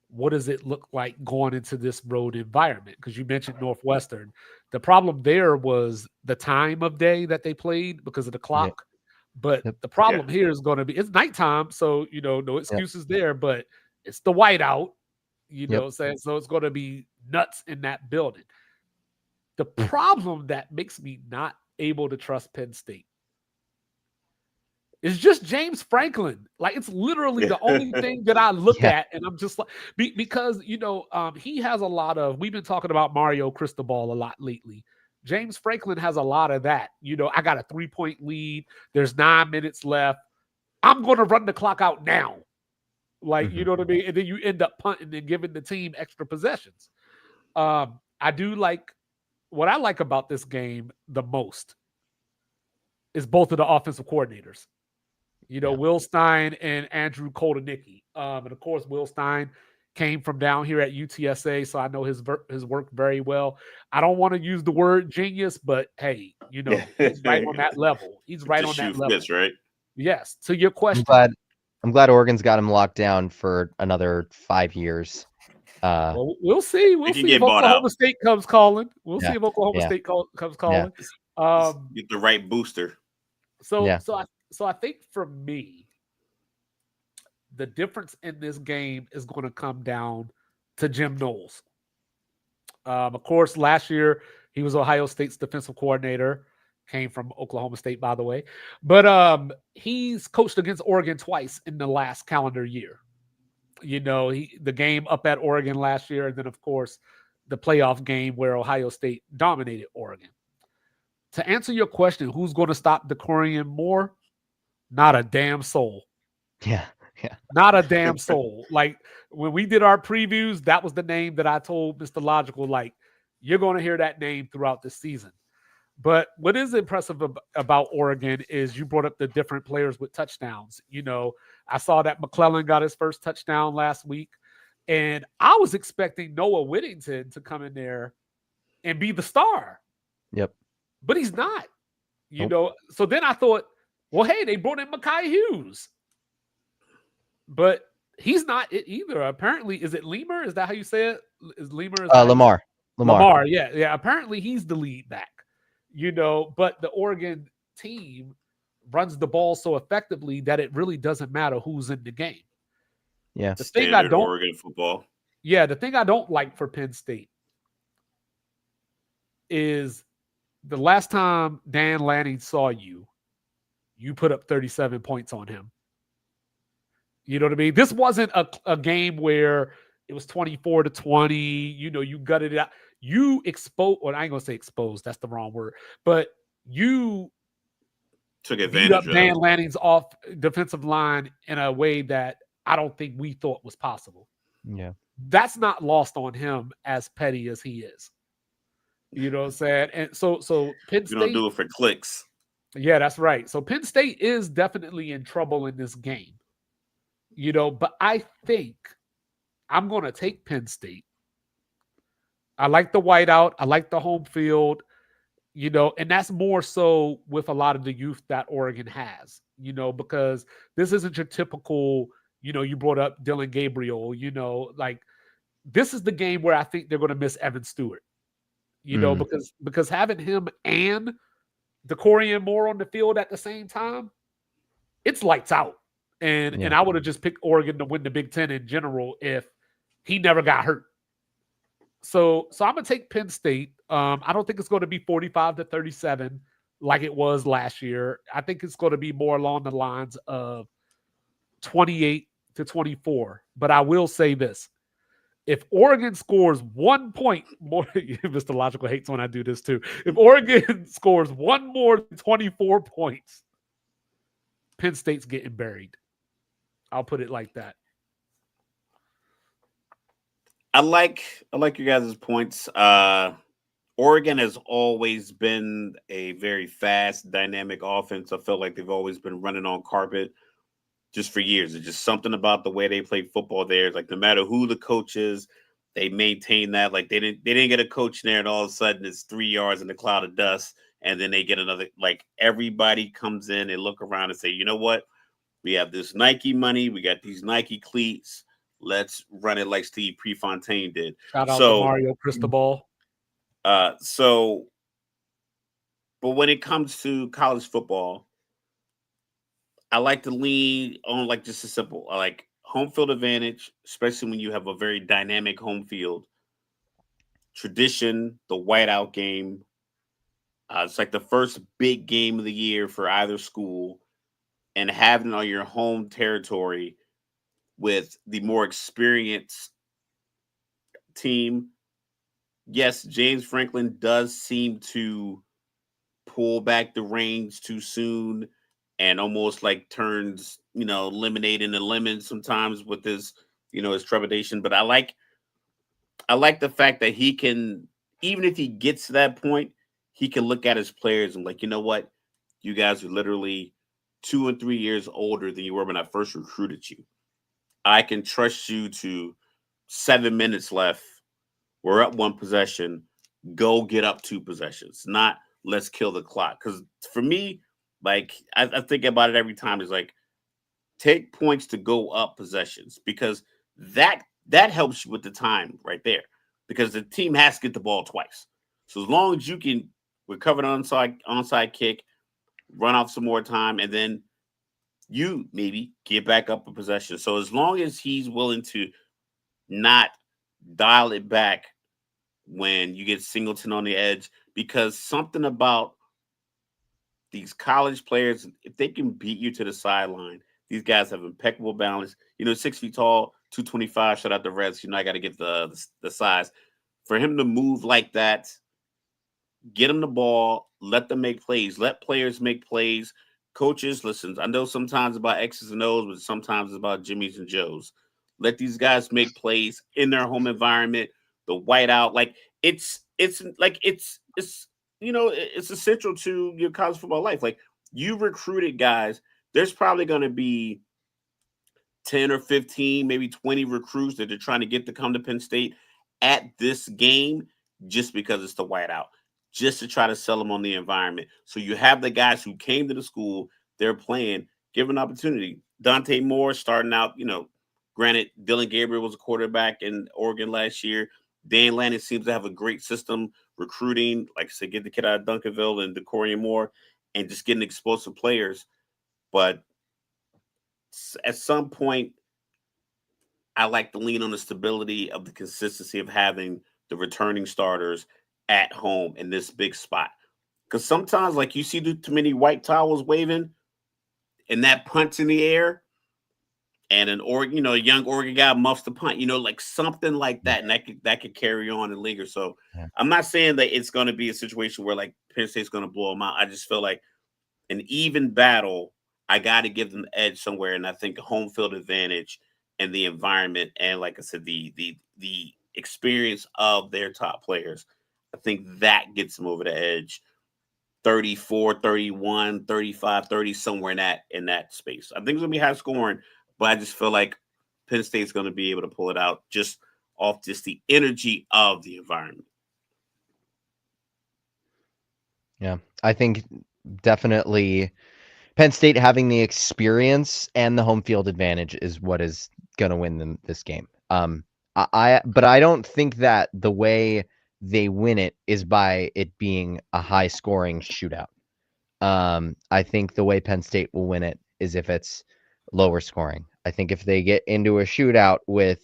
what does it look like going into this road environment? Because you mentioned Northwestern. The problem there was the time of day that they played because of the clock. But the problem here is going to be, it's nighttime. So, no excuses there, but it's the whiteout, saying, so it's going to be nuts in that building. The problem that makes me not able to trust Penn State is just James Franklin. Like, it's literally the only thing that I look at, and I'm just like, because he has a lot of. We've been talking about Mario Cristobal a lot lately. James Franklin has a lot of that. I got a 3-point lead. There's 9 minutes left. I'm going to run the clock out now. Like, you know what I mean? And then you end up punting and giving the team extra possessions. I do like what I like about this game the most is both of the offensive coordinators. Will Stein and Andrew Koldenicki. And of course, Will Stein came from down here at UTSA, so I know his work very well. I don't want to use the word genius, but hey, he's right on that level. He's right on that level. Right? Yes. To your question. I'm glad Oregon's got him locked down for another 5 years. Well, we'll see. We'll see if Oklahoma State comes calling. We'll see if Oklahoma State comes calling. Get the right booster. So I think for me, the difference in this game is going to come down to Jim Knowles. Of course, last year he was Ohio State's defensive coordinator, came from Oklahoma State, by the way. But he's coached against Oregon twice in the last calendar year. The game up at Oregon last year, and then, of course, the playoff game where Ohio State dominated Oregon. To answer your question, who's going to stop Decorian Moore? Not a damn soul. Yeah. Not a damn soul. Like, when we did our previews, that was the name that I told Mr. Logical, like, you're going to hear that name throughout the season. But what is impressive about Oregon is you brought up the different players with touchdowns. I saw that McClellan got his first touchdown last week, and I was expecting Noah Whittington to come in there and be the star. Yep. But he's not. So then I thought, well, hey, they brought in Mekhi Hughes. But he's not it either. Apparently, is it Lemur? Is that how you say it? Is Lemur? Lamar. Lamar, yeah. Apparently, he's the lead back. But the Oregon team runs the ball so effectively that it really doesn't matter who's in the game. Yeah. The thing I don't Oregon football. Yeah, the thing I don't like for Penn State is the last time Dan Lanning saw you put up 37 points on him. You know what I mean? This wasn't a game where it was 24-20. You gutted it out. You exposed, well, I ain't going to say exposed. That's the wrong word. But you took advantage of Dan Lanning's off defensive line in a way that I don't think we thought was possible. Yeah. That's not lost on him, as petty as he is. You know what I'm saying? And so Penn State. You don't do it for clicks. Yeah, that's right. So Penn State is definitely in trouble in this game. But I think I'm going to take Penn State. I like the whiteout. I like the home field, and that's more so with a lot of the youth that Oregon has, because this isn't your typical, you brought up Dylan Gabriel, like this is the game where I think they're going to miss Evan Stewart, because having him and Decorian Moore on the field at the same time, it's lights out. And I would have just picked Oregon to win the Big Ten in general if he never got hurt. So I'm going to take Penn State. I don't think it's going to be 45-37 like it was last year. I think it's going to be more along the lines of 28-24. But I will say this. If Oregon scores 1 point more, Mr. Logical hates when I do this too. If Oregon scores one more than 24 points, Penn State's getting buried. I'll put it like that. I like your guys' points. Oregon has always been a very fast, dynamic offense. I felt like they've always been running on carpet just for years. It's just something about the way they play football there. It's like no matter who the coach is, they maintain that. Like they didn't get a coach in there, and all of a sudden it's 3 yards in a cloud of dust, and then they get another. Like everybody comes in and look around and say, you know what? We have this Nike money. We got these Nike cleats. Let's run it like Steve Prefontaine did. Shout out to Mario Cristobal. But when it comes to college football, I like to lean on like just a simple, like home field advantage, especially when you have a very dynamic home field. Tradition, the whiteout game. It's like the first big game of the year for either school, and having it on your home territory with the more experienced team. Yes, James Franklin does seem to pull back the reins too soon and almost like turns, lemonade into lemon sometimes with his, his trepidation. But I like the fact that he can, even if he gets to that point, he can look at his players and like, you know what? You guys are literally 2 and 3 years older than you were when I first recruited you. I can trust you to 7 minutes left. We're up 1 possession. Go get up 2 possessions. Not let's kill the clock. Because for me, like I think about it every time. It's like take points to go up possessions because that helps you with the time right there. Because the team has to get the ball twice. So as long as you can recover an onside kick, run off some more time, and then you maybe get back up a possession. So as long as he's willing to not dial it back when you get Singleton on the edge, because something about these college players, if they can beat you to the sideline, these guys have impeccable balance. 6 feet tall, 225. Shout out the Reds. I got to get the size. For him to move like that, get them the ball, let them make plays, let players make plays. Coaches, listen, I know sometimes about X's and O's, but sometimes it's about Jimmy's and Joe's. Let these guys make plays in their home environment. The whiteout, like it's essential to your college football life. Like you recruited guys, there's probably going to be 10 or 15, maybe 20 recruits that they're trying to get to come to Penn State at this game just because it's the whiteout, just to try to sell them on the environment. So you have the guys who came to the school, they're playing, give an opportunity. Dante Moore starting out, granted, Dylan Gabriel was a quarterback in Oregon last year. Dan Lanning seems to have a great system recruiting, like I said, get the kid out of Duncanville and DeCorian Moore and just getting explosive players. But at some point, I like to lean on the stability of the consistency of having the returning starters at home in this big spot. Because sometimes, like, you see too many white towels waving and that punch in the air, and a young Oregon guy muffs the punt, like something like that, and that could carry on and linger. So I'm not saying that it's going to be a situation where like Penn State's going to blow them out. I just feel like an even battle, I got to give them the edge somewhere, and I think home field advantage and the environment, and like I said, the experience of their top players, I think that gets them over the edge. 34, 31, 35, 30, somewhere in that space. I think it's going to be high scoring, but I just feel like Penn State's going to be able to pull it out just off just the energy of the environment. Yeah, I think definitely Penn State having the experience and the home field advantage is what is going to win them this game. But I don't think that the way they win it is by it being a high scoring shootout. I think the way Penn State will win it is if it's lower scoring. I think if they get into a shootout with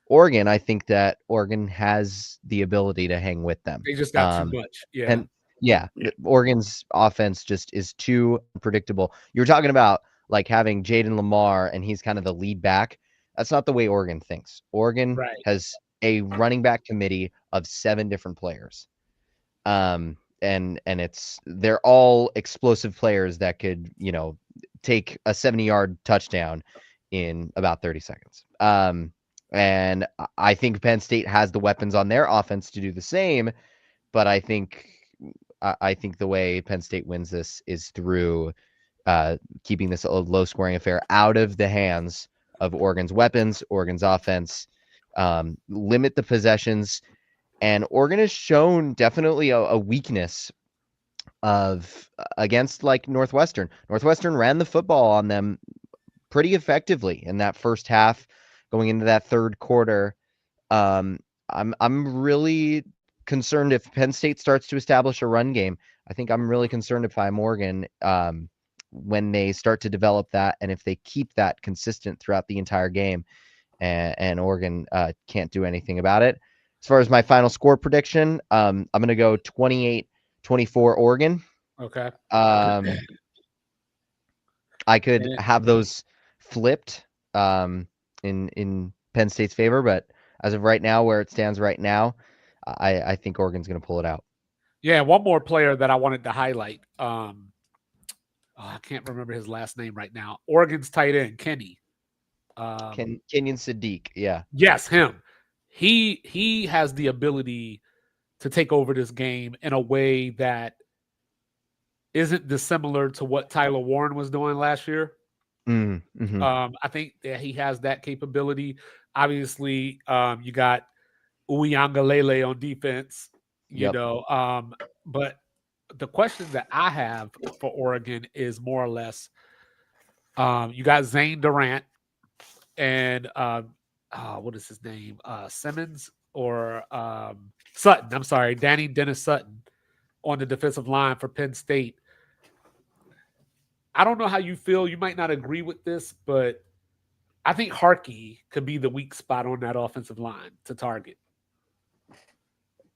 Oregon, I think that Oregon has the ability to hang with them. They just got too much. Yeah. And Oregon's offense just is too predictable. You were talking about like having Jaden Lamar and he's kind of the lead back. That's not the way Oregon thinks. Oregon has a running back committee of 7 different players. And they're all explosive players that could, take a 70-yard touchdown in about 30 seconds. And I think Penn State has the weapons on their offense to do the same, but I think the way Penn State wins this is through keeping this a low-scoring affair out of the hands of Oregon's weapons, Oregon's offense, limit the possessions. And Oregon has shown definitely a weakness against like Northwestern. Northwestern ran the football on them pretty effectively in that first half, going into that third quarter. I'm really concerned if Penn State starts to establish a run game. I think I'm really concerned if I'm Oregon when they start to develop that, and if they keep that consistent throughout the entire game, and Oregon can't do anything about it. As far as my final score prediction, I'm going to go 28-24 Oregon. Okay. I could have those flipped in Penn State's favor, but as of right now, where it stands right now, I think Oregon's going to pull it out. Yeah, one more player that I wanted to highlight. I can't remember his last name right now. Oregon's tight end, Kenny. Kenyon Sadiq, yeah. Yes, him. He has the ability to take over this game in a way that isn't dissimilar to what Tyler Warren was doing last year. Mm-hmm. I think that he has that capability. Obviously, you got Uyangalele on defense, you know. But the question that I have for Oregon is more or less, you got Zane Durant and what is his name? Simmons or Sutton. I'm sorry, Danny Dennis Sutton on the defensive line for Penn State. I don't know how you feel. You might not agree with this, but I think Harkey could be the weak spot on that offensive line to target.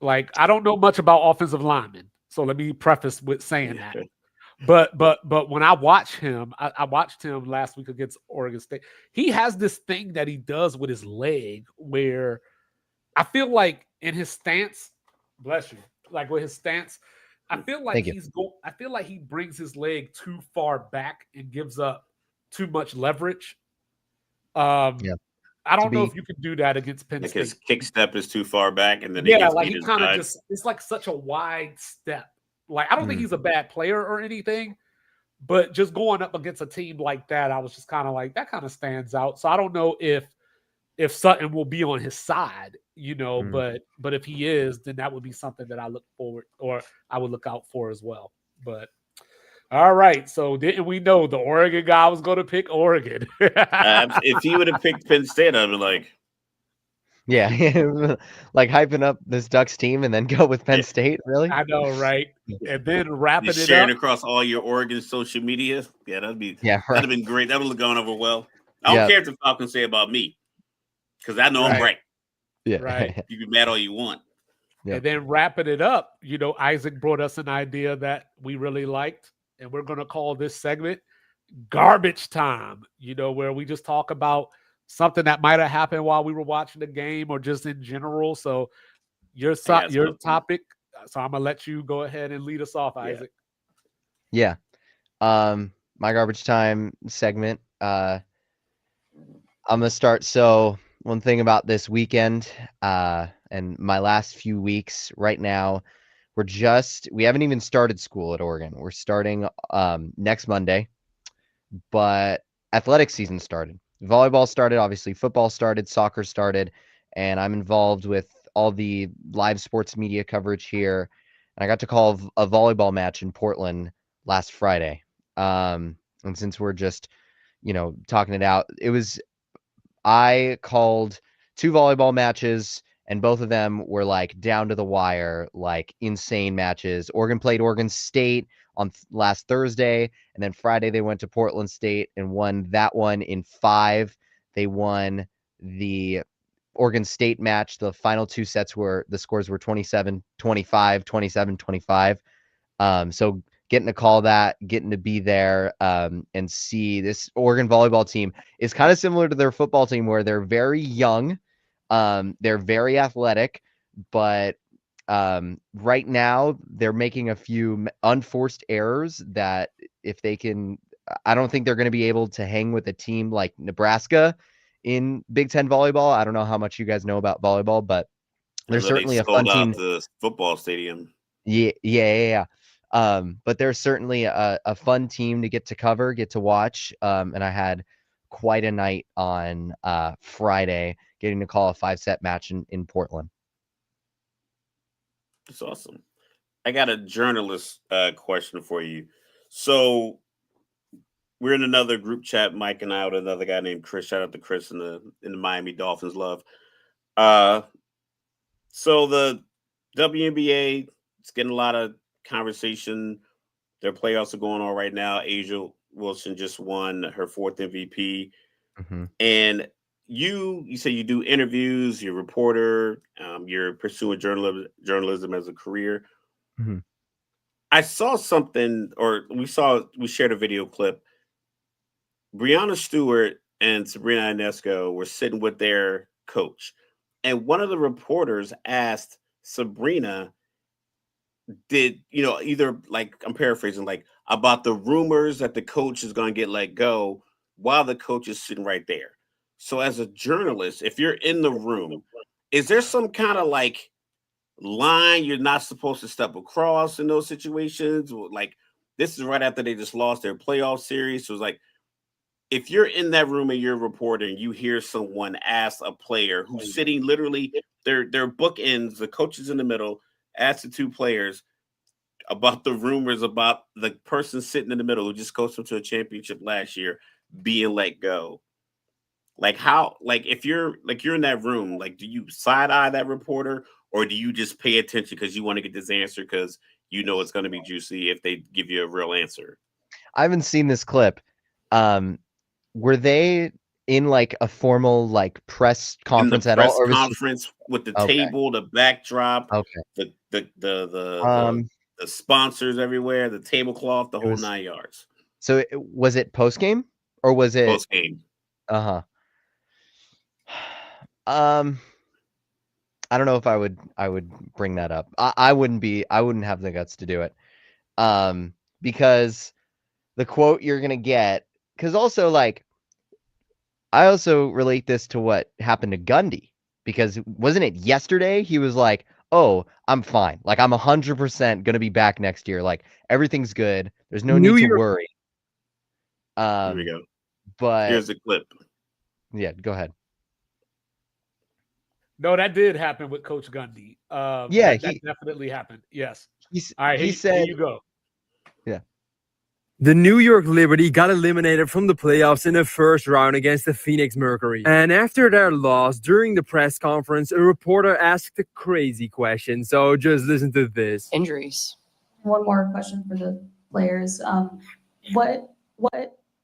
Like, I don't know much about offensive linemen, so let me preface with saying that. But when I watch him, I watched him last week against Oregon State. He has this thing that he does with his leg where I feel like in his stance, bless you, like with his stance, I feel like I feel like he brings his leg too far back and gives up too much leverage. I don't know if you can do that against Penn State. His kick step is too far back, and then he kind of just, it's like such a wide step. Like, I don't think he's a bad player or anything, but just going up against a team like that, I was just kind of like, that kind of stands out. So I don't know if Sutton will be on his side, you know, but if he is, then that would be something that I look forward, or I would look out for as well. But all right, so didn't we know the Oregon guy was going to pick Oregon? If he would have picked Penn State, I'd be like, yeah, like hyping up this Ducks team and then go with Penn State, really? I know, right? And then wrapping it up. Sharing across all your Oregon social media. Yeah, that'd have been great. That would have gone over well. I don't care what the Falcons say about me, because I know I'm right. Yeah, right. You can be mad all you want. Yeah. And then wrapping it up, you know, Isaac brought us an idea that we really liked, and we're going to call this segment Garbage Time, you know, where we just talk about something that might have happened while we were watching the game or just in general. So your topic. So I'm going to let you go ahead and lead us off, Isaac. Yeah. My Garbage Time segment. I'm going to start. So one thing about this weekend and my last few weeks right now, we haven't even started school at Oregon. We're starting next Monday, but athletic season started. Volleyball started, obviously football started, soccer started, and I'm involved with all the live sports media coverage here. And I got to call a volleyball match in Portland last Friday. And since we're just, you know, talking it out, I called 2 volleyball matches, and both of them were like down to the wire, like insane matches. Oregon played Oregon State on last Thursday, and then Friday they went to Portland State and won that one in 5. They won the Oregon State match. The final 2 sets the scores were 27-25, 27-25. So getting to call that, getting to be there and see this Oregon volleyball team is kind of similar to their football team, where they're very young. They're very athletic, but right now they're making a few unforced errors that if they can, I don't think they're going to be able to hang with a team like Nebraska in Big Ten volleyball. I don't know how much you guys know about volleyball, but they're certainly a fun team. The football stadium. Yeah. But they're certainly a fun team to get to cover, get to watch. And I had quite a night on Friday getting to call a 5-set match in Portland. That's awesome. I got a journalist question for you. So we're in another group chat, Mike and I, with another guy named Chris. Shout out to Chris in the Miami Dolphins love. So the WNBA is getting a lot of conversation. Their playoffs are going on right now. Asia Wilson just won her 4th MVP. Mm-hmm. And you say you do interviews, you're a reporter, you're pursuing journalism as a career. Mm-hmm. I saw something, or we shared a video clip. Breanna Stewart and Sabrina Ionesco were sitting with their coach. And one of the reporters asked Sabrina, either, like, I'm paraphrasing, like, about the rumors that the coach is going to get let go while the coach is sitting right there. So as a journalist, if you're in the room, is there some kind of like line you're not supposed to step across in those situations? Like, this is right after they just lost their playoff series. So it's like, if you're in that room and you're reporting, you hear someone ask a player who's sitting literally, their bookends, the coach is in the middle, ask the 2 players about the rumors about the person sitting in the middle who just coached them to a championship last year being let go. Like, how, like, if you're in that room, like, do you side eye that reporter, or do you just pay attention because you want to get this answer because you know it's going to be juicy if they give you a real answer? I haven't seen this clip. Were they in like a formal like press conference at all? Or conference with the table, the backdrop, the sponsors everywhere, the tablecloth, the whole 9 yards. So was it post game or was it post game? I don't know if I would bring that up. I wouldn't have the guts to do it. Because the quote you're gonna get, because also, like, I also relate this to what happened to Gundy, because wasn't it yesterday he was like, "Oh, I'm fine. Like, I'm 100% gonna be back next year. Like, everything's good. There's no need to worry." Here we go. But here's the clip. Yeah, go ahead. No, that did happen with Coach Gundy. That definitely happened. Yes. All right, he said, here you go. Yeah. The New York Liberty got eliminated from the playoffs in the first round against the Phoenix Mercury. And after their loss, during the press conference, a reporter asked a crazy question. So just listen to this. Injuries. One more question for the players. What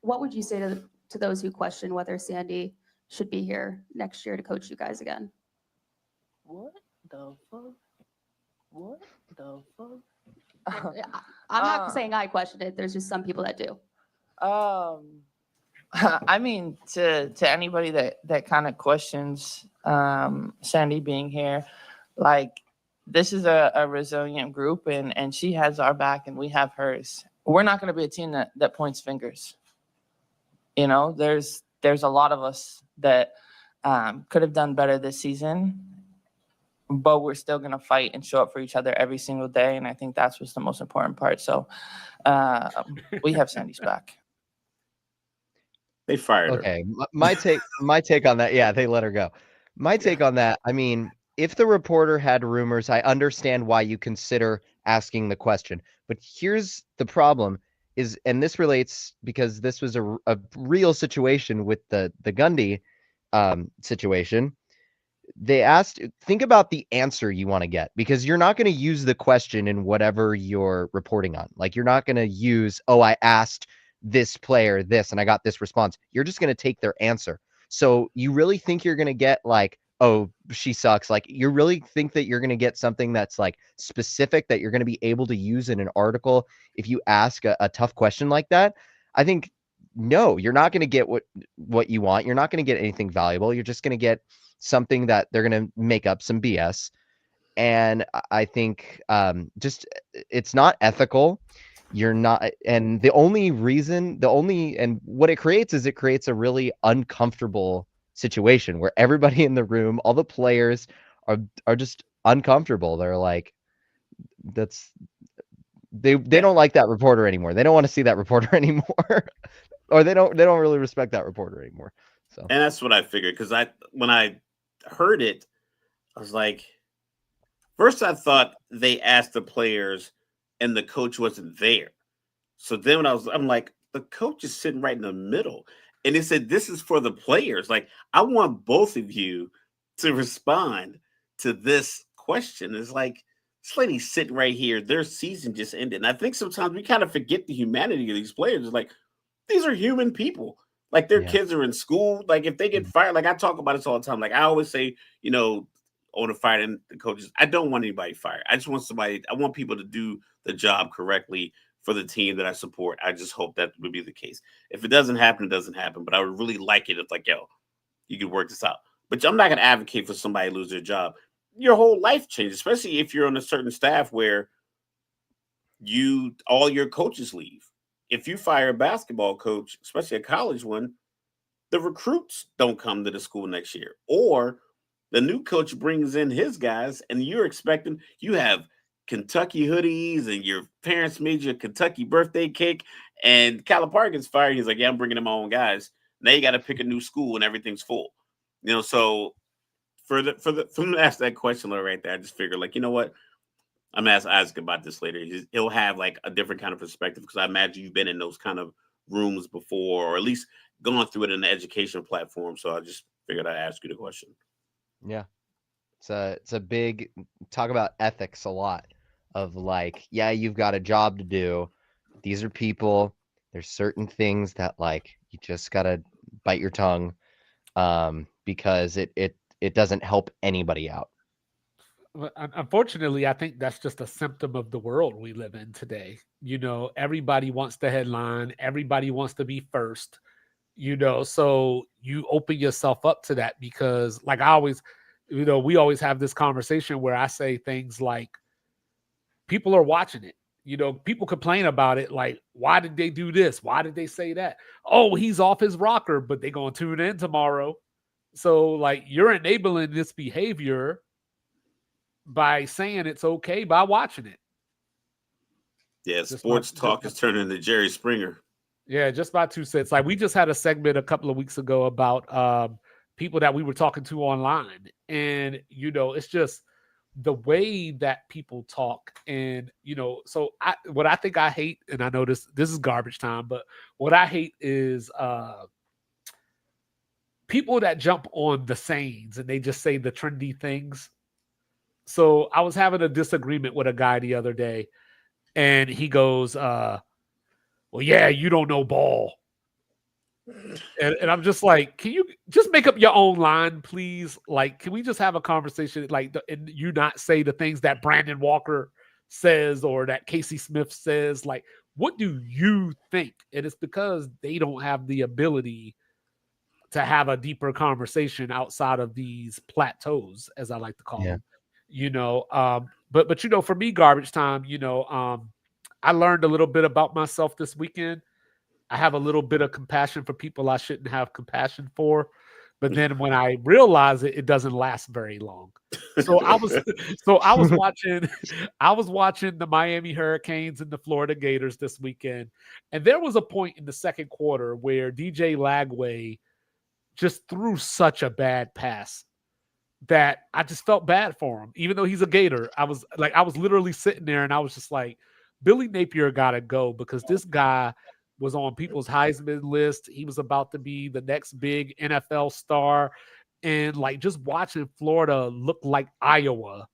would you say to those who question whether Sandy should be here next year to coach you guys again? What the fuck? What the fuck? I'm not saying I question it. There's just some people that do. I mean, to anybody that kind of questions Sandy being here, like, this is a resilient group, and she has our back and we have hers. We're not going to be a team that points fingers. You know, there's a lot of us that could have done better this season, but we're still going to fight and show up for each other every single day. And I think that's what's the most important part. So we have Sandy's back. They fired her. Okay. My take on that. Yeah, they let her go. My take on that. I mean, if the reporter had rumors, I understand why you consider asking the question. But here's the problem is, and this relates because this was a real situation with the Gundy situation. They asked, think about the answer you want to get, because you're not going to use the question in whatever you're reporting on. Like, you're not going to use, oh, I asked this player this and I got this response. You're just going to take their answer. So you really think you're going to get like, oh, she sucks. Like, you really think that you're going to get something that's like specific that you're going to be able to use in an article if you ask a tough question like that? I think, no, you're not going to get what you want. You're not going to get anything valuable. You're just going to get something that they're going to make up some BS. And I think just it's not ethical. You're not. And and what it creates is, it creates a really uncomfortable situation where everybody in the room, all the players are just uncomfortable. They're like, they don't like that reporter anymore. They don't want to see that reporter anymore. Or they don't really respect that reporter anymore. So, and that's what I figured, because when I heard it, I was like, first I thought they asked the players and the coach wasn't there. So then when I'm like, the coach is sitting right in the middle. And they said, this is for the players. Like, I want both of you to respond to this question. It's like, this lady's sitting right here. Their season just ended. And I think sometimes we kind of forget the humanity of these players. It's like, these are human people. Like, their kids are in school. Like, if they get fired, like I talk about this all the time. Like, I always say, you know, on the firing the coaches, I don't want anybody fired. I just want I want people to do the job correctly for the team that I support. I just hope that would be the case. If it doesn't happen, it doesn't happen. But I would really like it if, like, yo, you could work this out. But I'm not going to advocate for somebody to lose their job. Your whole life changes, especially if you're on a certain staff where all your coaches leave. If you fire a basketball coach, especially a college one, the recruits don't come to the school next year. Or the new coach brings in his guys, and you're expecting you have Kentucky hoodies, and your parents made you a Kentucky birthday cake, and Calipari gets fired. He's like, yeah, I'm bringing in my own guys. Now you got to pick a new school, and everything's full. You know, so for them to ask that question right there, I just figured, like, you know what? I'm going to ask Isaac about this later. He'll have, like, a different kind of perspective, because I imagine you've been in those kind of rooms before, or at least gone through it in the education platform. So I just figured I'd ask you the question. Yeah. It's a big talk about ethics a lot of, like, yeah, you've got a job to do. These are people. There's certain things that, like, you just got to bite your tongue because it doesn't help anybody out. Unfortunately, I think that's just a symptom of the world we live in today. You know, everybody wants the headline. Everybody wants to be first, you know, so you open yourself up to that because, like, I always, you know, we always have this conversation where I say things like, people are watching it. You know, people complain about it. Like, why did they do this? Why did they say that? Oh, he's off his rocker, but they're going to tune in tomorrow. So, like, you're enabling this behavior by saying it's okay by watching it. Yeah, sports talk is turning into Jerry Springer. Yeah, just about 2 cents. Like, we just had a segment a couple of weeks ago about people that we were talking to online. And, you know, it's just the way that people talk. And, you know, so what I think I hate, and I know this is garbage time, but what I hate is people that jump on the sayings and they just say the trendy things. So I was having a disagreement with a guy the other day, and he goes, well, yeah, you don't know ball. And I'm just like, can you just make up your own line, please? Like, can we just have a conversation, like, and you not say the things that Brandon Walker says or that Casey Smith says? Like, what do you think? And it's because they don't have the ability to have a deeper conversation outside of these plateaus, as I like to call them. You know, but you know, for me, garbage time, you know, I learned a little bit about myself this weekend. I have a little bit of compassion for people I shouldn't have compassion for, but then when I realize it, it doesn't last very long. So I was watching the Miami Hurricanes and the Florida Gators this weekend, and there was a point in the second quarter where DJ Lagway just threw such a bad pass that I just felt bad for him, even though he's a Gator. I was literally sitting there and I was just like, Billy Napier got to go, because this guy was on people's Heisman list. He was about to be the next big NFL star. And, like, just watching Florida look like Iowa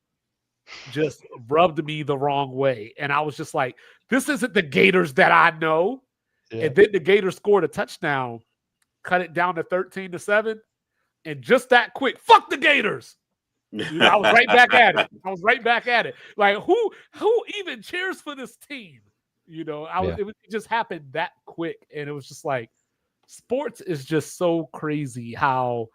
just rubbed me the wrong way. And I was just like, this isn't the Gators that I know. Yeah. And then the Gators scored a touchdown, cut it down to 13-7. And just that quick, fuck the Gators. You know, I was right back at it. Like, who even cheers for this team? You know, it just happened that quick. And it was just like, sports is just so crazy how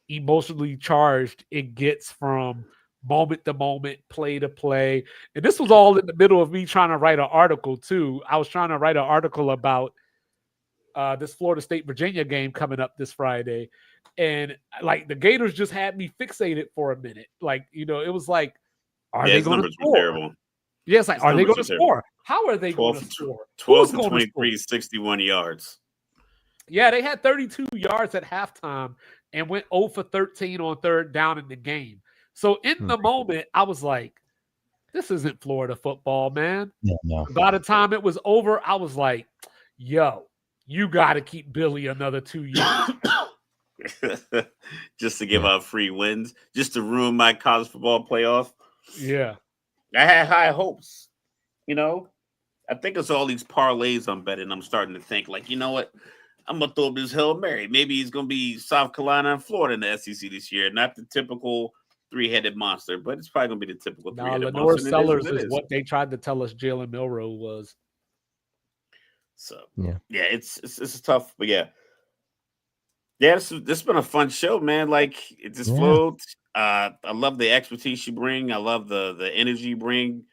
emotionally charged it gets from moment to moment, play to play. And this was all in the middle of me trying to write an article too. I was trying to write an article about this Florida State Virginia game coming up this Friday. And, like, the Gators just had me fixated for a minute. Like, you know, it was like, are they going to score? Yeah, it's like, are they going to score? How are they going to score? 12 to 23, 61 yards. Yeah, they had 32 yards at halftime. and went 0 for 13 on third down in the game. So in the moment, I was like, this isn't Florida football, man. No. By the time it was over, I was like, yo, you got to keep Billy another 2 years. Just to give out free wins, just to ruin my college football playoff. Yeah. I had high hopes, you know. I think it's all these parlays I'm betting. I'm starting to think, like, you know what? I'm going to throw up this Hail Mary. Maybe he's going to be South Carolina and Florida in the SEC this year. Not the typical three-headed monster, but it's probably going to be the typical three-headed monster. Lenore Sellers is what they tried to tell us Jalen Milroe was. So, yeah, it's tough, but yeah. Yeah, this has been a fun show, man. Like, it just flowed. I love the expertise you bring. I love the energy you bring.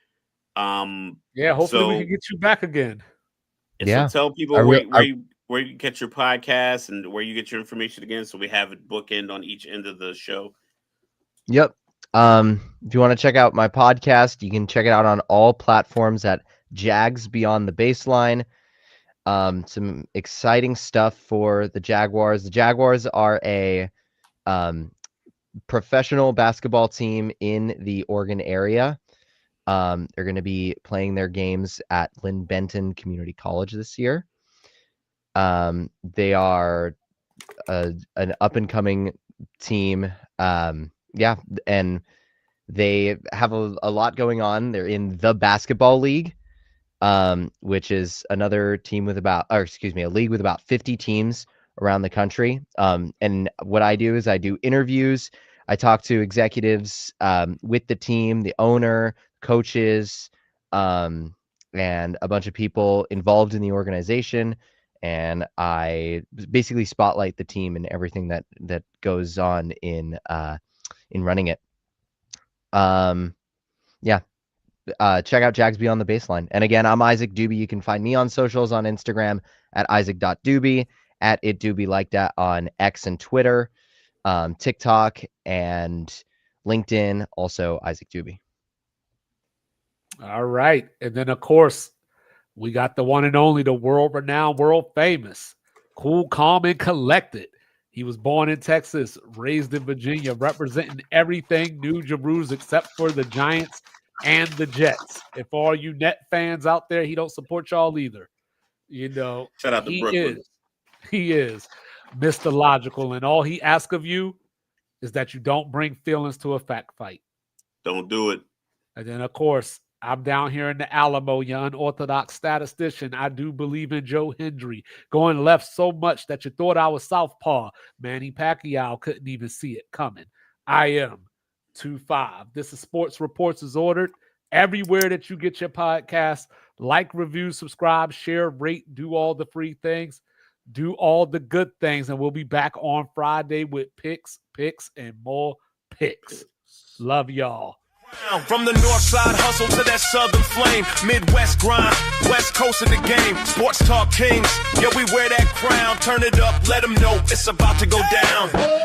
Hopefully we can get you back again. So tell people where you get your podcast and where you get your information again, so we have it bookend on each end of the show. Yep. If you want to check out my podcast, you can check it out on all platforms at Jags Beyond the Baseline. Some exciting stuff for the Jaguars. The Jaguars are a professional basketball team in the Oregon area. They're going to be playing their games at Lynn Benton Community College this year. They are an up-and-coming team. And they have a lot going on. They're in the basketball league, which is another team with a league with about 50 teams around the country. And what I do is I do interviews. I talk to executives with the team, the owner, coaches, and a bunch of people involved in the organization. And I basically spotlight the team and everything that goes on in running it. Check out Jags Beyond the Baseline. And again, I'm Isaac Dubey. You can find me on socials on Instagram at Isaac.Dubey, at itDubey on X and Twitter, TikTok, and LinkedIn, also Isaac Dubey. All right. And then, of course, we got the one and only, the world-renowned, world-famous, cool, calm, and collected. He was born in Texas, raised in Virginia, representing everything New Jerusalem except for the Giants and the Jets. And for all you Net fans out there, he don't support y'all either. You know, shout out to Brooklyn. He is Mr. Logical, and all he asks of you is that you don't bring feelings to a fact fight. Don't do it. And then, of course, I'm down here in the Alamo, your unorthodox statistician. I do believe in Joe Hendry going left so much that you thought I was southpaw. Manny Pacquiao couldn't even see it coming. I am 2-5. This is Sports Reports as Ordered. Everywhere that you get your podcast, like, review, subscribe, share, rate, do all the free things, do all the good things, and we'll be back on Friday with picks, and more picks. Love y'all. From the north side hustle to that southern flame, Midwest grind, West Coast of the game, sports talk kings, yeah, we wear that crown, turn it up, let them know it's about to go down.